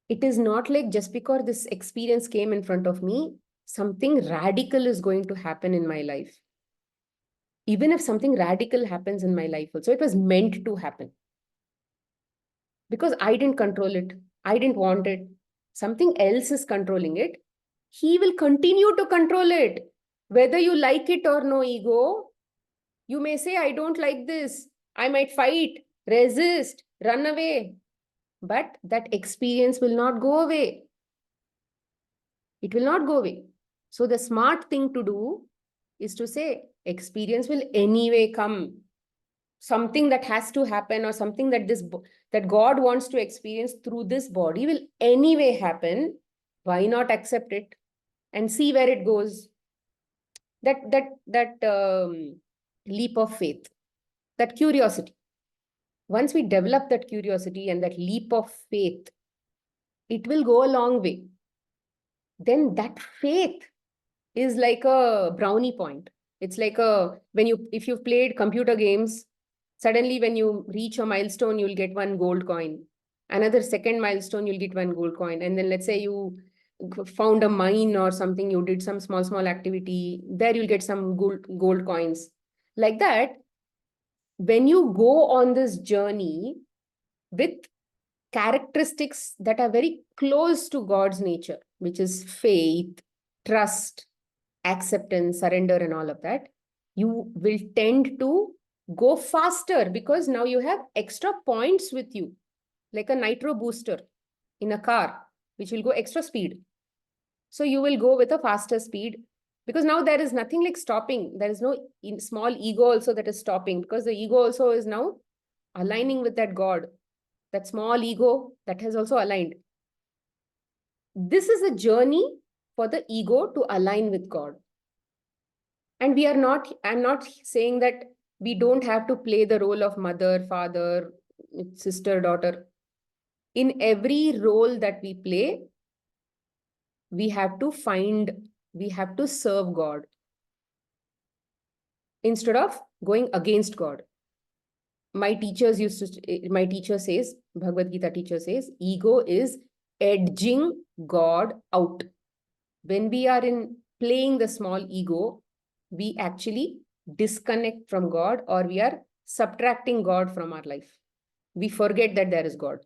It is not like just because this experience came in front of me, something radical is going to happen in my life. Even if something radical happens in my life also, it was meant to happen. Because I didn't control it. I didn't want it. Something else is controlling it. He will continue to control it. Whether you like it or no, ego, you may say, I don't like this. I might fight, resist, run away. But that experience will not go away. It will not go away. So the smart thing to do is to say, experience will anyway come. Something that has to happen or something that God wants to experience through this body will anyway happen. Why not accept it and see where it goes? That leap of faith, that curiosity. Once we develop that curiosity and that leap of faith, it will go a long way. Then that faith is like a brownie point. It's like if you've played computer games, suddenly when you reach a milestone, you'll get one gold coin. Another second milestone, you'll get one gold coin. And then let's say you found a mine or something, you did some small activity, there you'll get some gold coins. Like that, when you go on this journey with characteristics that are very close to God's nature, which is faith, trust, acceptance, surrender, and all of that, you will tend to go faster because now you have extra points with you, like a nitro booster in a car, which will go extra speed. So you will go with a faster speed. Because now there is nothing like stopping. There is no small ego also that is stopping, because the ego also is now aligning with that God. That small ego that has also aligned. This is a journey for the ego to align with God. And we are not, I'm not saying that we don't have to play the role of mother, father, sister, daughter. In every role that we play, we have to serve God instead of going against God. My teacher says, Bhagavad Gita teacher says, ego is edging God out. When we are in playing the small ego, we actually disconnect from God, or we are subtracting God from our life. We forget that there is God.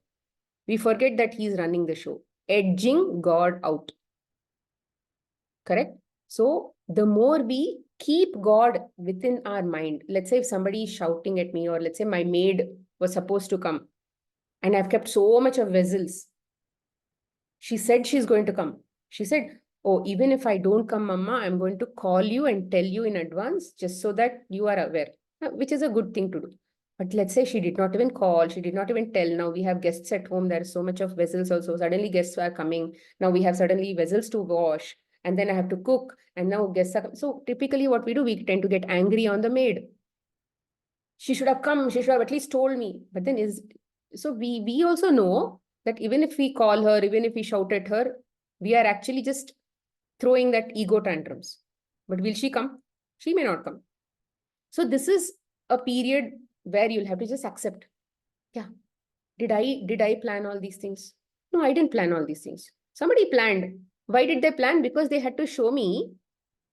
We forget that He is running the show, edging God out. Correct? So the more we keep God within our mind, let's say if somebody is shouting at me, or let's say my maid was supposed to come and I've kept so much of vessels. She said she's going to come. She said, oh, even if I don't come, Mama, I'm going to call you and tell you in advance just so that you are aware, which is a good thing to do. But let's say she did not even call, she did not even tell. Now we have guests at home. There is so much of vessels also. Suddenly guests are coming. Now we have suddenly vessels to wash. And then I have to cook. And now guests are coming. So typically what we do, we tend to get angry on the maid. She should have come. She should have at least told me. But then so we also know that even if we call her, even if we shout at her, we are actually just throwing that ego tantrums. But will she come? She may not come. So this is a period where you'll have to just accept. Yeah. Did I plan all these things? No, I didn't plan all these things. Somebody planned. Why did they plan? Because they had to show me.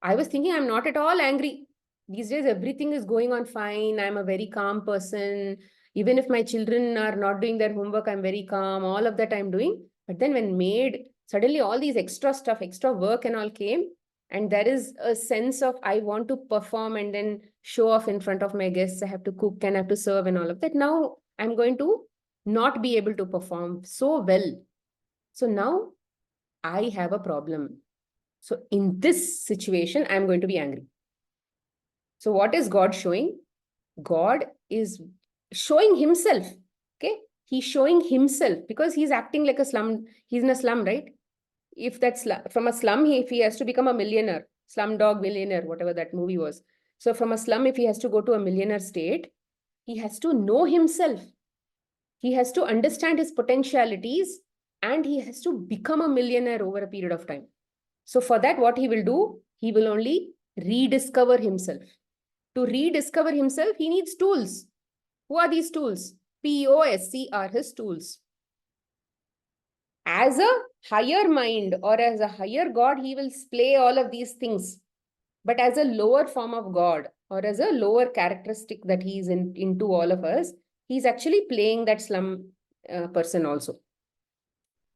I was thinking I'm not at all angry. These days, everything is going on fine. I'm a very calm person. Even if my children are not doing their homework, I'm very calm. All of that I'm doing. But then when maid, suddenly all these extra stuff, extra work and all came. And there is a sense of I want to perform and then show off in front of my guests. I have to cook and I have to serve and all of that. Now I'm going to not be able to perform so well. So now I have a problem. So in this situation, I'm going to be angry. So what is God showing? God is showing himself. Okay. He's showing himself because he's acting like a slum. He's in a slum, right? If that's from a slum, if he has to become a millionaire, Slumdog Millionaire, whatever that movie was. So from a slum, if he has to go to a millionaire state, he has to know himself. He has to understand his potentialities and he has to become a millionaire over a period of time. So for that, what he will do, he will only rediscover himself. To rediscover himself, he needs tools. Who are these tools? POSC are his tools. As a higher mind or as a higher God, he will play all of these things. But as a lower form of God or as a lower characteristic that he is into all of us, he's actually playing that slum person also.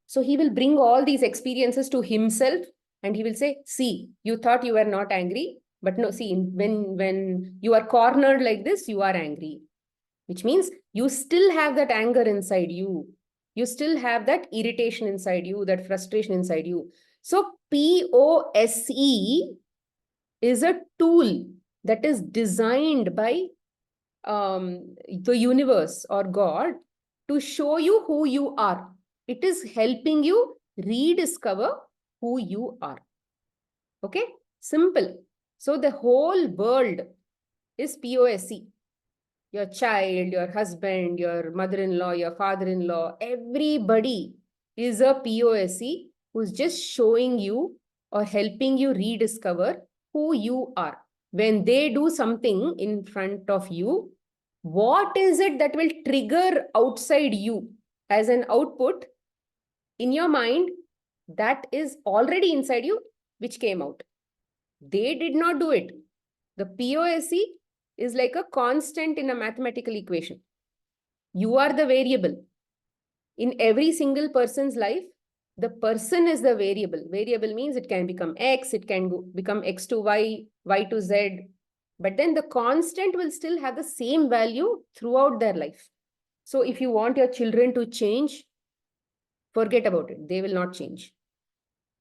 So he will bring all these experiences to himself and he will say, see, you thought you were not angry, but no, see, when you are cornered like this, you are angry, which means you still have that anger inside you. You still have that irritation inside you, that frustration inside you. So POSE is a tool that is designed by the universe or God to show you who you are. It is helping you rediscover who you are. Okay, simple. So the whole world is POSE. Your child, your husband, your mother-in-law, your father-in-law, everybody is a POSE who's just showing you or helping you rediscover who you are. When they do something in front of you, what is it that will trigger outside you as an output in your mind that is already inside you, which came out? They did not do it. The POSE is like a constant in a mathematical equation. You are the variable. In every single person's life, the person is the variable. Variable means it can become X, it can become X to Y, Y to Z. But then the constant will still have the same value throughout their life. So if you want your children to change, forget about it. They will not change.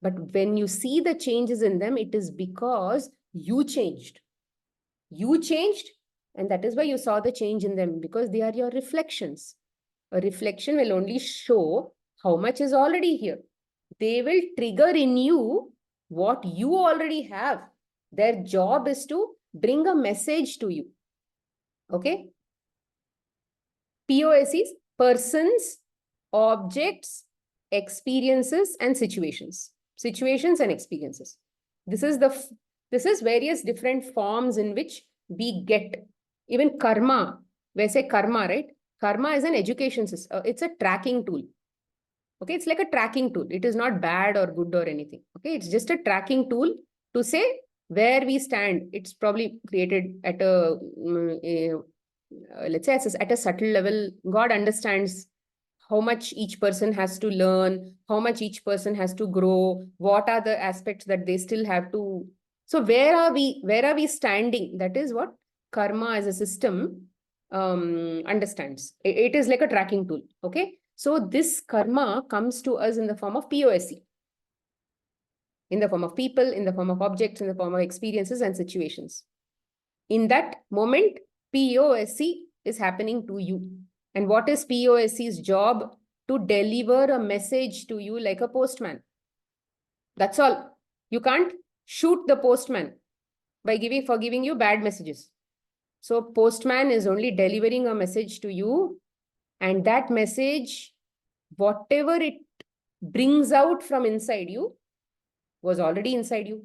But when you see the changes in them, it is because you changed. You changed, and that is why you saw the change in them, because they are your reflections. A reflection will only show how much is already here. They will trigger in you what you already have. Their job is to bring a message to you. Okay? POSEs, persons, objects, experiences, and situations. Situations and experiences. This is various different forms in which we get. Even karma, we say karma, right? Karma is an education system. It's a tracking tool. Okay, it's like a tracking tool. It is not bad or good or anything. Okay, it's just a tracking tool to say where we stand. It's probably created at let's say at a subtle level. God understands how much each person has to learn, how much each person has to grow, what are the aspects that they still have to. So where are we standing? That is what karma as a system understands. It is like a tracking tool. Okay. So this karma comes to us in the form of POSE, in the form of people, in the form of objects, in the form of experiences and situations. In that moment, POSE is happening to you. And what is POSE's job? To deliver a message to you like a postman. That's all. You can't shoot the postman by giving you bad messages. So postman is only delivering a message to you, and that message, whatever it brings out from inside you, was already inside you.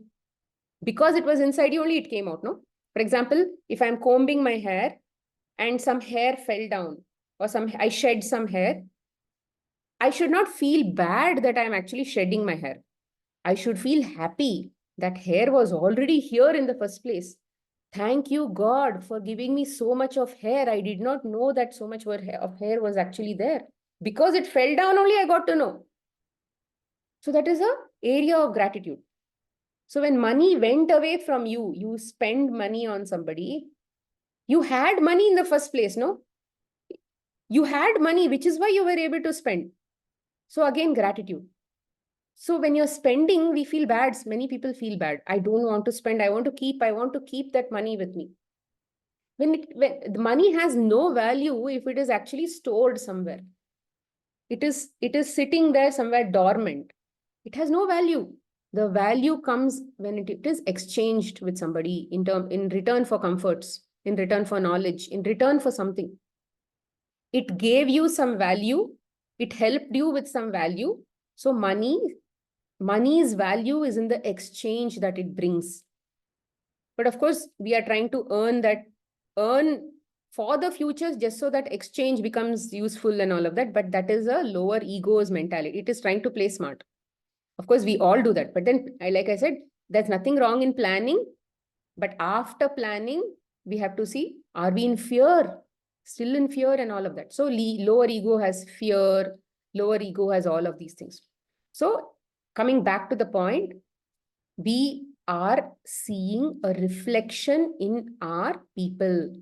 Because it was inside you, only it came out, no? For example, if I'm combing my hair and some hair fell down, or I shed some hair, I should not feel bad that I'm actually shedding my hair. I should feel happy that hair was already here in the first place. Thank you, God, for giving me so much of hair. I did not know that so much of hair was actually there. Because it fell down only, I got to know. So that is a area of gratitude. So when money went away from you, you spend money on somebody. You had money in the first place, no? You had money, which is why you were able to spend. So again, gratitude. So when you're spending, we feel bad. Many people feel bad. I don't want to spend. I want to keep that money with me. When the money has no value if it is actually stored somewhere. It is sitting there somewhere dormant. It has no value. The value comes when it is exchanged with somebody in return for comforts, in return for knowledge, in return for something. It gave you some value. It helped you with some value. So money's value is in the exchange that it brings. But of course, we are trying to earn for the future just so that exchange becomes useful and all of that. But that is a lower ego's mentality. It is trying to play smart. Of course, we all do that. But then, like I said, there's nothing wrong in planning. But after planning, we have to see, are we in fear? Still in fear and all of that. So lower ego has fear. Lower ego has all of these things. So coming back to the point, we are seeing a reflection in our people.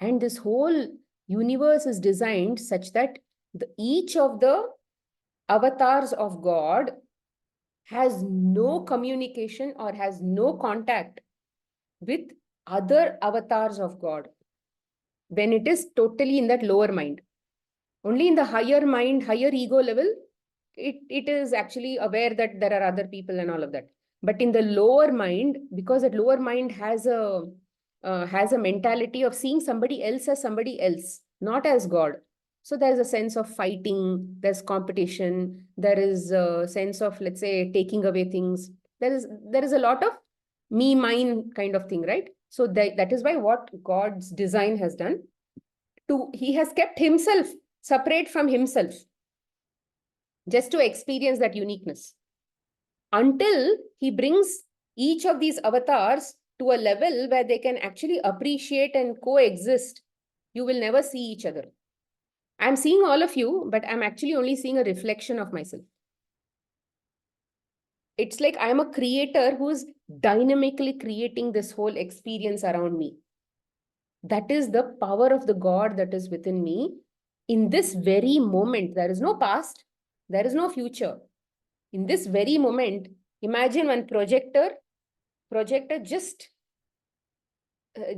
And this whole universe is designed such that each of the avatars of God has no communication or has no contact with other avatars of God when it is totally in that lower mind. Only in the higher mind, higher ego level, it is actually aware that there are other people and all of that. But in the lower mind, because that lower mind has a mentality of seeing somebody else as somebody else, not as God. So there's a sense of fighting, there's competition, there is a sense of, let's say, taking away things. There is a lot of me, mine kind of thing, right? So that is why what God's design has done, he has kept himself separate from himself just to experience that uniqueness until he brings each of these avatars to a level where they can actually appreciate and coexist. You will never see each other. I'm seeing all of you, but I'm actually only seeing a reflection of myself. It's like I'm a creator who's dynamically creating this whole experience around me. That is the power of the God that is within me. In this very moment, there is no past, there is no future. In this very moment, Imagine one projector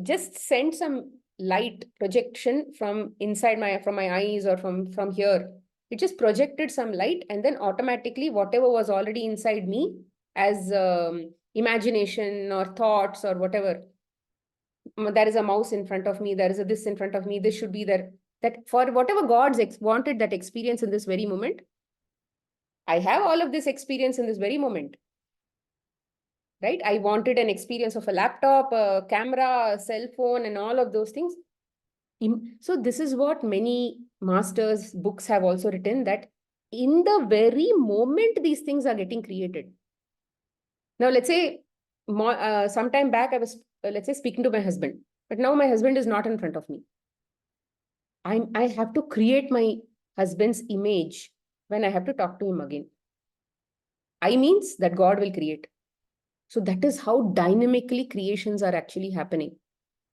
just send some light projection from inside from my eyes or from here. It just projected some light, and then automatically whatever was already inside me as imagination or thoughts or whatever, there is a mouse in front of me, there is a this in front of me, this should be there, that for whatever God's wanted that experience in this very moment, I have all of this experience in this very moment. Right? I wanted an experience of a laptop, a camera, a cell phone, and all of those things. So this is what many masters' books have also written, that in the very moment these things are getting created. Now, let's say some time back, I was, let's say, speaking to my husband, but now my husband is not in front of me. I have to create my husband's image when I have to talk to him again. I means that God will create. So that is how dynamically creations are actually happening.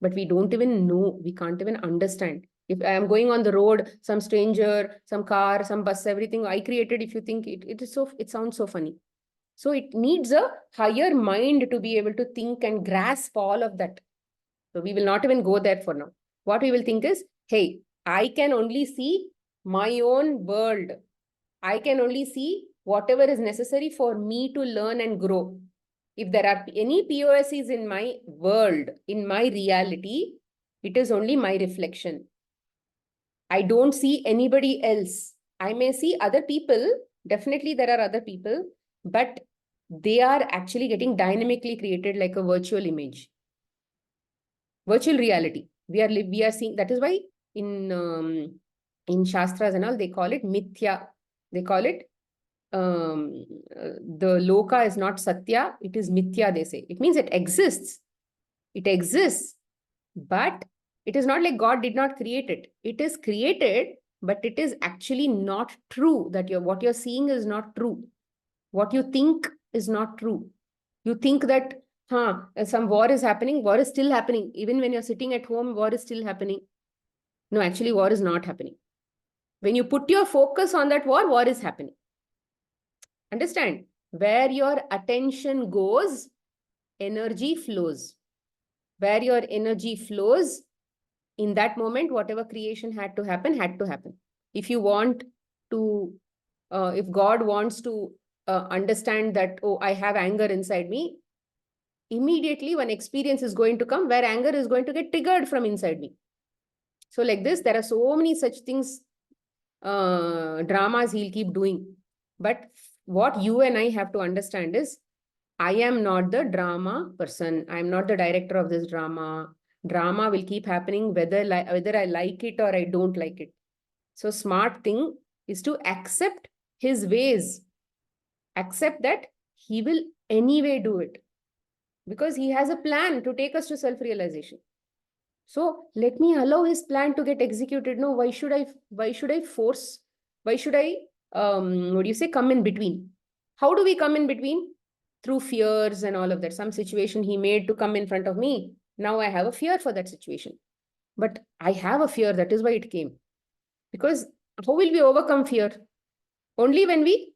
But we don't even know, we can't even understand. If I am going on the road, some stranger, some car, some bus, everything I created, if you think it sounds so funny. So it needs a higher mind to be able to think and grasp all of that. So we will not even go there for now. What we will think is, hey, I can only see my own world. I can only see whatever is necessary for me to learn and grow. If there are any POSs in my world, in my reality, it is only my reflection. I don't see anybody else. I may see other people. Definitely there are other people, but they are actually getting dynamically created like a virtual image. Virtual reality. We are seeing, that is why in Shastras and all, they call it mithya. They call it the loka is not satya, it is mithya, they say. It means it exists. It exists, but it is not like God did not create it. It is created, but it is actually not true. That what you're seeing is not true. What you think is not true. You think that some war is happening, war is still happening. Even when you're sitting at home, war is still happening. No, actually, war is not happening. When you put your focus on that war is happening. Understand? Where your attention goes, energy flows. Where your energy flows, in that moment, whatever creation had to happen, had to happen. If you want to, if God wants to understand that, oh, I have anger inside me, immediately one experience is going to come where anger is going to get triggered from inside me. So like this, there are so many such things, dramas he'll keep doing. But what you and I have to understand is, I am not the drama person. I am not the director of this drama. Drama will keep happening whether I like it or I don't like it. So smart thing is to accept his ways. Accept that he will anyway do it, because he has a plan to take us to self-realization. So let me allow his plan to get executed. No, why should I force? Why should I, what do you say, come in between? How do we come in between? Through fears and all of that. Some situation he made to come in front of me. Now I have a fear for that situation. But I have a fear. That is why it came. Because how will we overcome fear? Only when we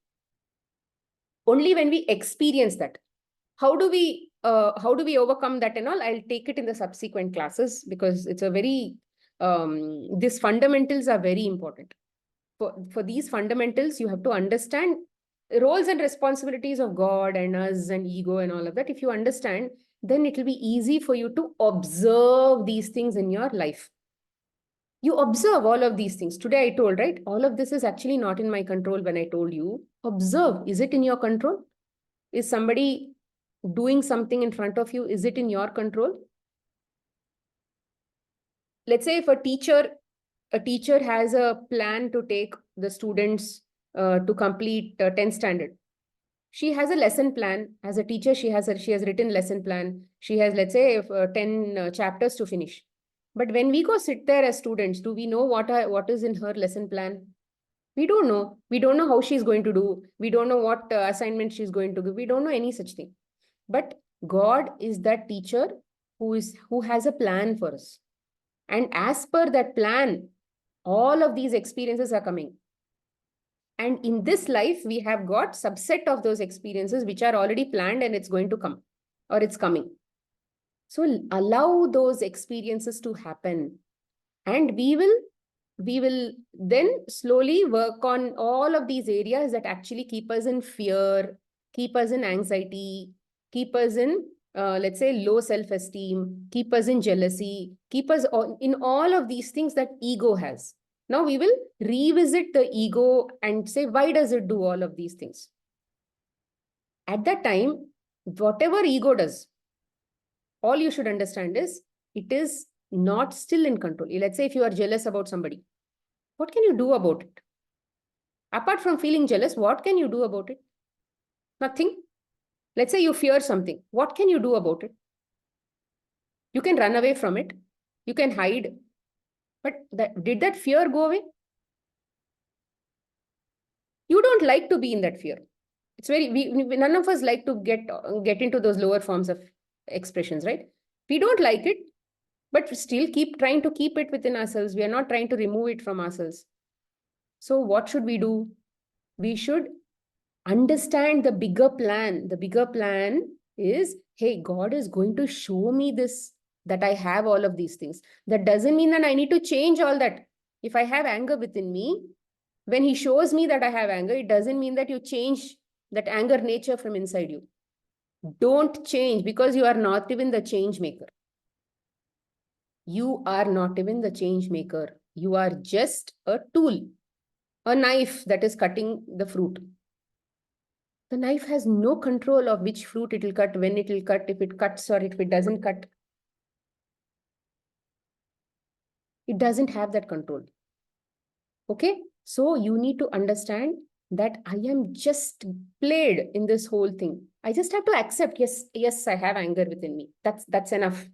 experience that. How do we overcome that and all? I'll take it in the subsequent classes, because it's a very these fundamentals are very important. For these fundamentals, you have to understand roles and responsibilities of God and us and ego and all of that. If you understand, then it will be easy for you to observe these things in your life. You observe all of these things. Today I told, right? All of this is actually not in my control. When I told you, observe. Is it in your control? Is somebody doing something in front of you? Is it in your control? Let's say if a teacher has a plan to take the students to complete 10th standard. She has a lesson plan. As a teacher, she has written lesson plan. She has, let's say, 10 chapters to finish. But when we go sit there as students, do we know what is in her lesson plan? We don't know. We don't know how she's going to do. We don't know what assignment she's going to give. We don't know any such thing. But God is that teacher who has a plan for us. And as per that plan, all of these experiences are coming. And in this life, we have got subset of those experiences which are already planned and it's going to come or it's coming. So allow those experiences to happen. And we will then slowly work on all of these areas that actually keep us in fear, keep us in anxiety, keep us in, let's say, low self-esteem, keep us in jealousy, keep us in all of these things that ego has. Now we will revisit the ego and say, why does it do all of these things? At that time, whatever ego does, all you should understand is it is not still in control. Let's say if you are jealous about somebody, what can you do about it? Apart from feeling jealous, what can you do about it? Nothing. Let's say you fear something. What can you do about it? You can run away from it. You can hide. But did that fear go away? You don't like to be in that fear. It's none of us like to get into those lower forms of expressions, right? We don't like it, but still keep trying to keep it within ourselves. We are not trying to remove it from ourselves. So what should we do? We should understand the bigger plan. The bigger plan is, hey, God is going to show me this, that I have all of these things. That doesn't mean that I need to change all that. If I have anger within me, when he shows me that I have anger, it doesn't mean that you change that anger nature from inside you. Don't change, because you are not even the change maker. You are not even the change maker. You are just a tool, a knife that is cutting the fruit. The knife has no control of which fruit it will cut, when it will cut, if it cuts or if it doesn't cut. It doesn't have that control. Okay? So you need to understand that I am just played in this whole thing. I just have to accept, yes, I have anger within me. That's enough.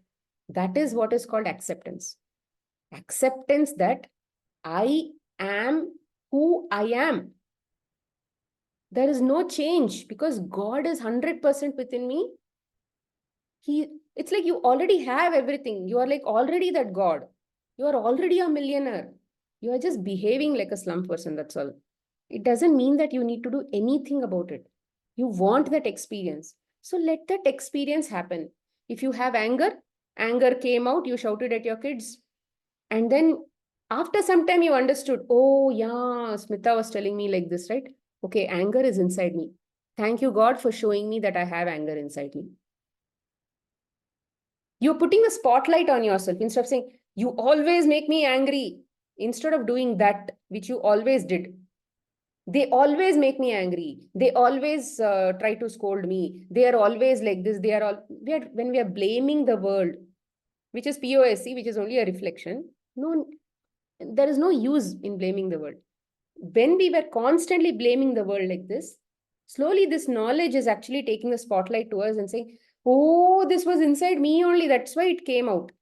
That is what is called acceptance. Acceptance that I am who I am. There is no change because God is 100% within me. It's like you already have everything. You are like already that God. You are already a millionaire. You are just behaving like a slum person, that's all. It doesn't mean that you need to do anything about it. You want that experience. So let that experience happen. If you have anger, anger came out, you shouted at your kids. And then after some time you understood, oh yeah, Smita was telling me like this, right? Okay, anger is inside me. Thank you, God, for showing me that I have anger inside me. You're putting a spotlight on yourself instead of saying, you always make me angry. Instead of doing that, which you always did, they always make me angry. They always try to scold me. They are always like this. When we are blaming the world, which is POSC, which is only a reflection, no, there is no use in blaming the world. When we were constantly blaming the world like this, slowly this knowledge is actually taking the spotlight to us and saying, oh, this was inside me only. That's why it came out.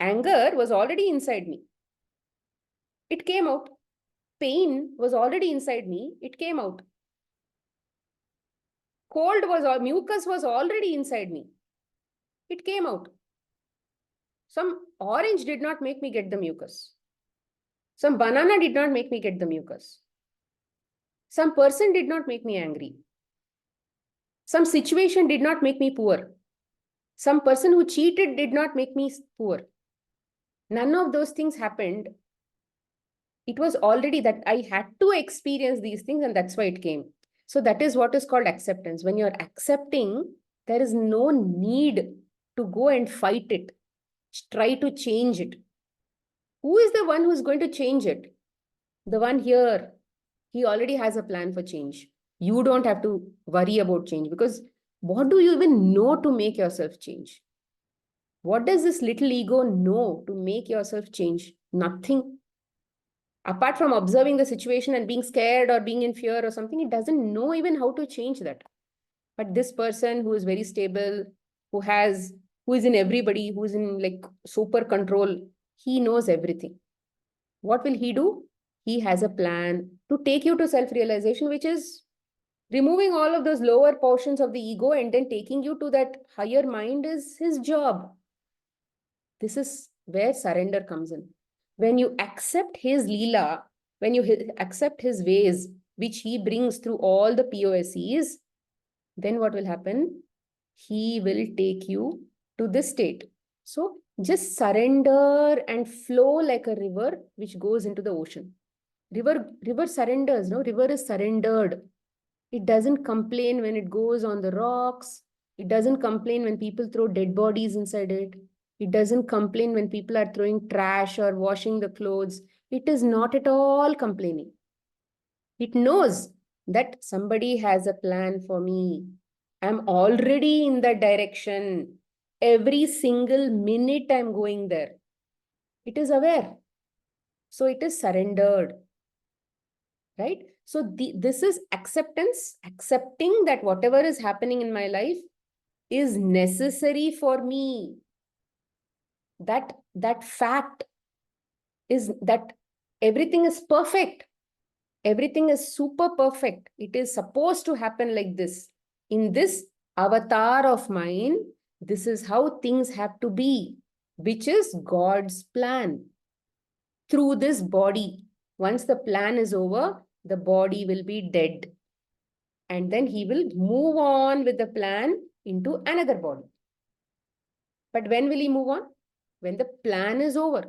Anger was already inside me. It came out. Pain was already inside me. It came out. Mucus was already inside me. It came out. Some orange did not make me get the mucus. Some banana did not make me get the mucus. Some person did not make me angry. Some situation did not make me poor. Some person who cheated did not make me poor. None of those things happened. It was already that I had to experience these things and that's why it came. So that is what is called acceptance. When you're accepting, there is no need to go and fight it. Try to change it. Who is the one who's going to change it? The one here. He already has a plan for change. You don't have to worry about change because what do you even know to make yourself change? What does this little ego know to make yourself change? Nothing. Apart from observing the situation and being scared or being in fear or something, it doesn't know even how to change that. But this person who is very stable, who is in everybody, who is in like super control, he knows everything. What will he do? He has a plan to take you to self-realization, which is removing all of those lower portions of the ego and then taking you to that higher mind is his job. This is where surrender comes in. When you accept his leela, when you accept his ways, which he brings through all the POSEs, then what will happen? He will take you to this state. So just surrender and flow like a river which goes into the ocean. River surrenders, no? River is surrendered. It doesn't complain when it goes on the rocks. It doesn't complain when people throw dead bodies inside it. It doesn't complain when people are throwing trash or washing the clothes. It is not at all complaining. It knows that somebody has a plan for me. I'm already in that direction. Every single minute I'm going there. It is aware. So it is surrendered. Right? So this is acceptance, accepting that whatever is happening in my life is necessary for me. That fact is that everything is perfect. Everything is super perfect. It is supposed to happen like this. In this avatar of mine, this is how things have to be, which is God's plan through this body. Once the plan is over, the body will be dead. And then he will move on with the plan into another body. But when will he move on? When the plan is over.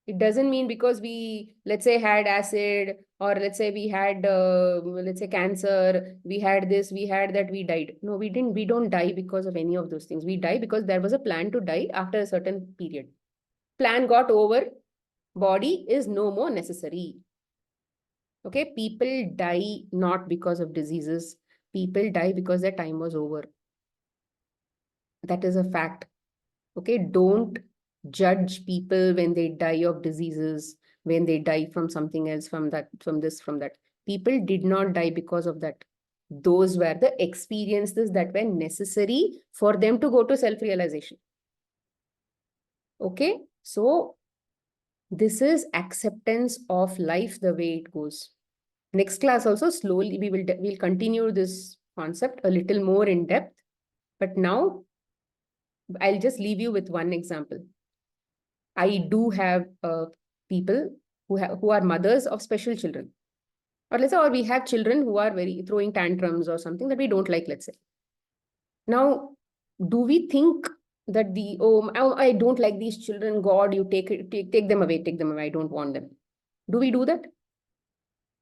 It doesn't mean because we, let's say, had acid, or let's say we had, let's say, cancer, we had this, we had that, we died. No, we didn't. We don't die because of any of those things. We die because there was a plan to die after a certain period. Plan got over, body is no more necessary. Okay, people die not because of diseases. People die because their time was over. That is a fact. Okay, don't judge people when they die of diseases, when they die from something else, from that, from this, from that. People did not die because of that. Those were the experiences that were necessary for them to go to self-realization. Okay, so this is acceptance of life the way it goes. Next class also, slowly we'll continue this concept a little more in depth. But now I'll just leave you with one example. I do have people who are mothers of special children. Or let's say, or we have children who are very throwing tantrums or something that we don't like, let's say. Now, do we think that I don't like these children, God, you take them away, I don't want them. Do we do that?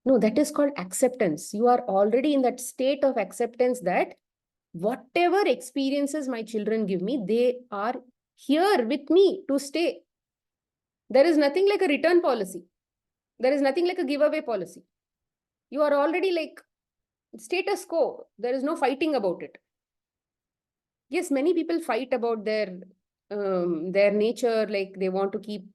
No, that is called acceptance. You are already in that state of acceptance that whatever experiences my children give me, they are here with me to stay. There is nothing like a return policy. There is nothing like a giveaway policy. You are already like status quo. There is no fighting about it. Yes, many people fight about their nature, like they want to keep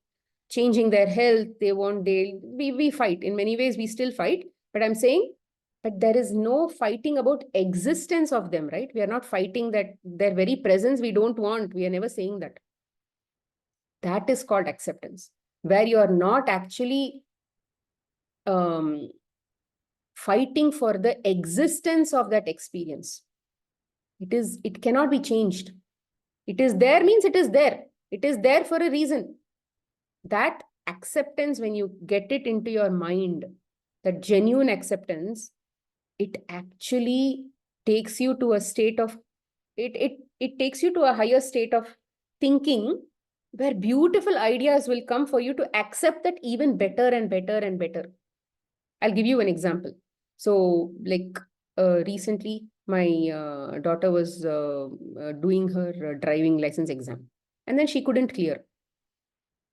changing their health. We fight. In many ways, we still fight. But I'm saying, but there is no fighting about existence of them, right? We are not fighting that their very presence we don't want. We are never saying that. That is called acceptance, where you are not actually fighting for the existence of that experience. It cannot be changed. It is there means it is there. It is there for a reason. That acceptance, when you get it into your mind, that genuine acceptance, it actually takes you to a state of, it takes you to a higher state of thinking, where beautiful ideas will come for you to accept that even better and better and better. I'll give you an example. So, like recently, my daughter was doing her driving license exam, and then she couldn't clear.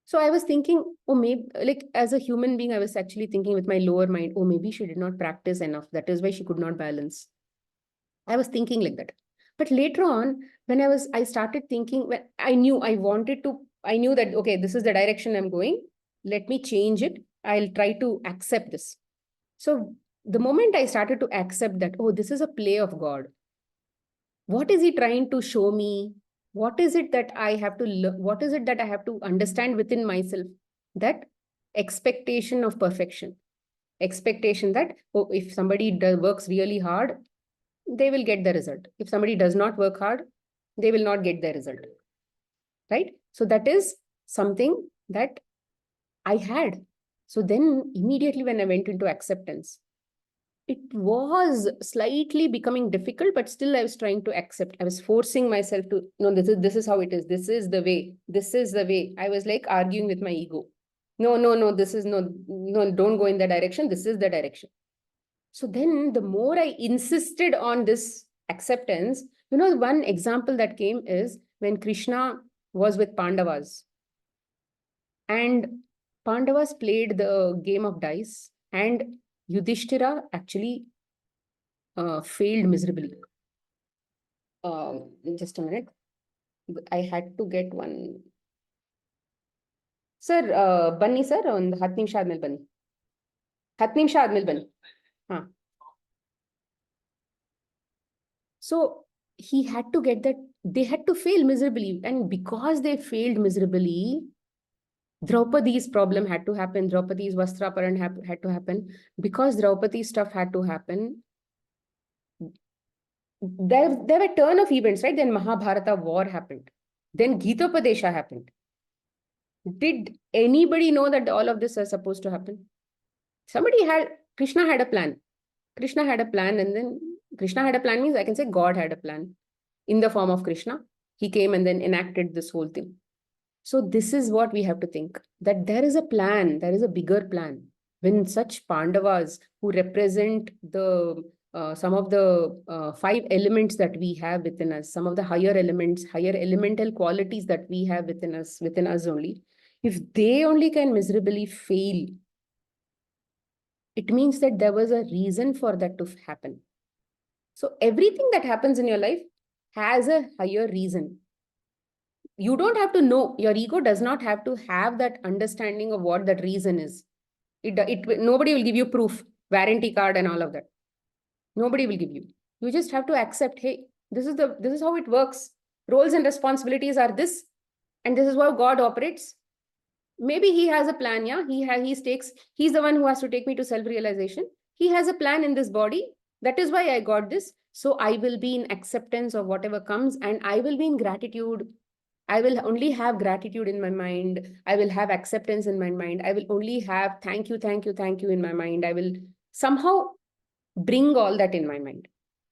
So I was thinking, oh, maybe, like, as a human being, I was actually thinking with my lower mind, oh, maybe she did not practice enough. That is why she could not balance. I was thinking like that. But later on, when I started thinking, when I knew that, okay, this is the direction I'm going. Let me change it. I'll try to accept this. So the moment I started to accept that, oh, this is a play of God. What is he trying to show me? What is it that I have to learn? What is it that I have to understand within myself? That expectation of perfection. Expectation that, oh, if somebody works really hard, they will get the result. If somebody does not work hard, they will not get the result. Right? So that is something that I had. So then immediately when I went into acceptance, it was slightly becoming difficult, but still I was trying to accept. I was forcing myself to, no, this is how it is. This is the way. This is the way. I was like arguing with my ego. No, no, no, this is no, don't go in that direction. This is the direction. So then the more I insisted on this acceptance, one example that came is when Krishna was with Pandavas, and Pandavas played the game of dice, and Yudhishthira actually failed miserably. Just a minute. I had to get one. Sir, ಬನ್ನಿ sir, ಒಂದು 10 ನಿಮಿಷ ಆದ್ಮೇಲೆ ಬನ್ನಿ. 10 ನಿಮಿಷ ಆದ್ಮೇಲೆ ಬನ್ನಿ. ಹಾ. So he had to get that, they had to fail miserably. And because they failed miserably, Draupadi's problem had to happen. Draupadi's Vastraparan had to happen. Because Draupadi's stuff had to happen, there were turn of events, right? Then Mahabharata war happened. Then Gitopadesha happened. Did anybody know that all of this is supposed to happen? Krishna had a plan. Krishna had a plan, and then Krishna had a plan means I can say God had a plan in the form of Krishna. He came and then enacted this whole thing. So this is what we have to think, that there is a plan, there is a bigger plan. When such Pandavas who represent the some of the 5 elements that we have within us, some of the higher elements, higher elemental qualities that we have within us only, if they only can miserably fail, it means that there was a reason for that to happen. So everything that happens in your life has a higher reason. You don't have to know. Your ego does not have to have that understanding of what that reason is. Nobody will give you proof, warranty card and all of that. Nobody will give you. You just have to accept, hey, this is how it works. Roles and responsibilities are this, and this is how God operates. Maybe he has a plan, yeah. He's the one who has to take me to self-realization. He has a plan in this body. That is why I got this. So I will be in acceptance of whatever comes, and I will be in gratitude. I will only have gratitude in my mind. I will have acceptance in my mind. I will only have thank you, thank you, thank you in my mind. I will somehow bring all that in my mind.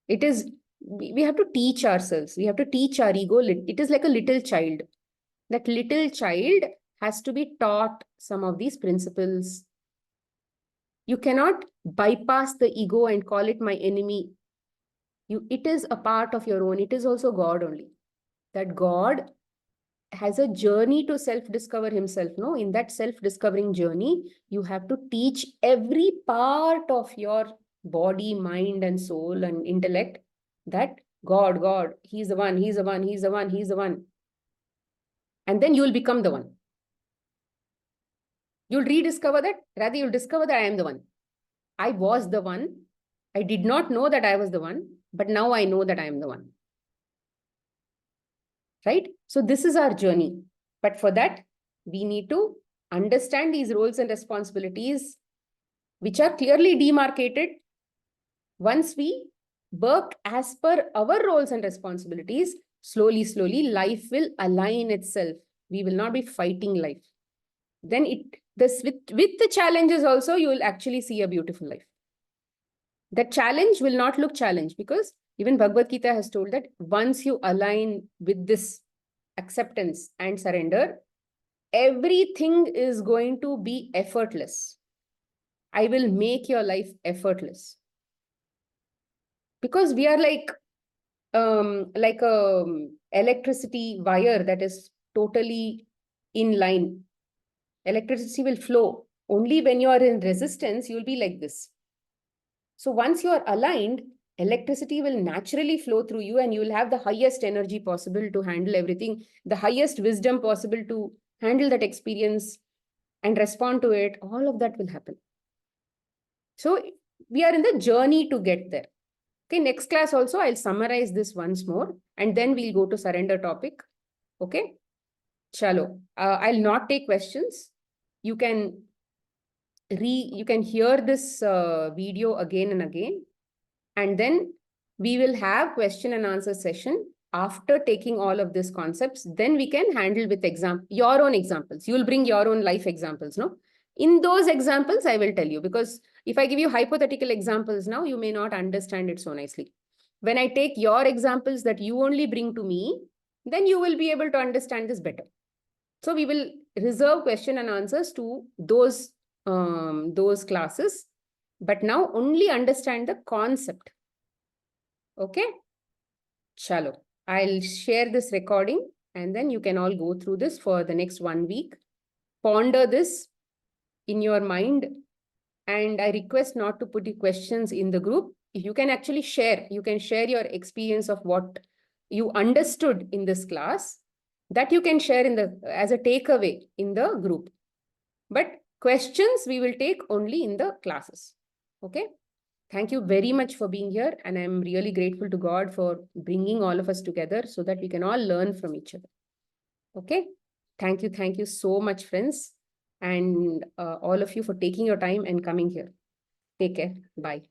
We have to teach ourselves. We have to teach our ego. It is like a little child. That little child has to be taught some of these principles. You cannot bypass the ego and call it my enemy. It is a part of your own. It is also God only. That God has a journey to self-discover himself. No, in that self-discovering journey, you have to teach every part of your body, mind, and soul and intellect that God, he's the one, he's the one, he's the one, he's the one. And then you will become the one. You'll rediscover that. Rather, you'll discover that I am the one. I was the one. I did not know that I was the one, but now I know that I am the one. Right? So this is our journey. But for that, we need to understand these roles and responsibilities, which are clearly demarcated. Once we work as per our roles and responsibilities, slowly, life will align itself. We will not be fighting life. Then with the challenges also, you will actually see a beautiful life. The challenge will not look challenge, because even Bhagavad Gita has told that once you align with this acceptance and surrender, everything is going to be effortless. I will make your life effortless. Because we are like a electricity wire that is totally in line. Electricity will flow. Only when you are in resistance, you will be like this. So once you are aligned, electricity will naturally flow through you, and you will have the highest energy possible to handle everything, the highest wisdom possible to handle that experience and respond to it. All of that will happen. So we are in the journey to get there. Okay, next class also, I'll summarize this once more, and then we'll go to surrender topic. Okay, chalo. I'll not take questions. You can hear this video again and again. And then we will have question and answer session after taking all of these concepts. Then we can handle with your own examples. You will bring your own life examples, no? In those examples, I will tell you, because If I give you hypothetical examples now, you may not understand it so nicely. When I take your examples that you only bring to me, then you will be able to understand this better. So we will reserve question and answers to those classes, but now only understand the concept. Okay? Chalo. I'll share this recording and then you can all go through this for the next 1 week. Ponder this in your mind. And I request not to put the questions in the group. If you can actually share, you can share your experience of what you understood in this class, that you can share in the as a takeaway in the group. But questions we will take only in the classes. Okay? Thank you very much for being here. And I'm really grateful to God for bringing all of us together so that we can all learn from each other. Okay? Thank you. Thank you so much, friends. And all of you for taking your time and coming here. Take care. Bye.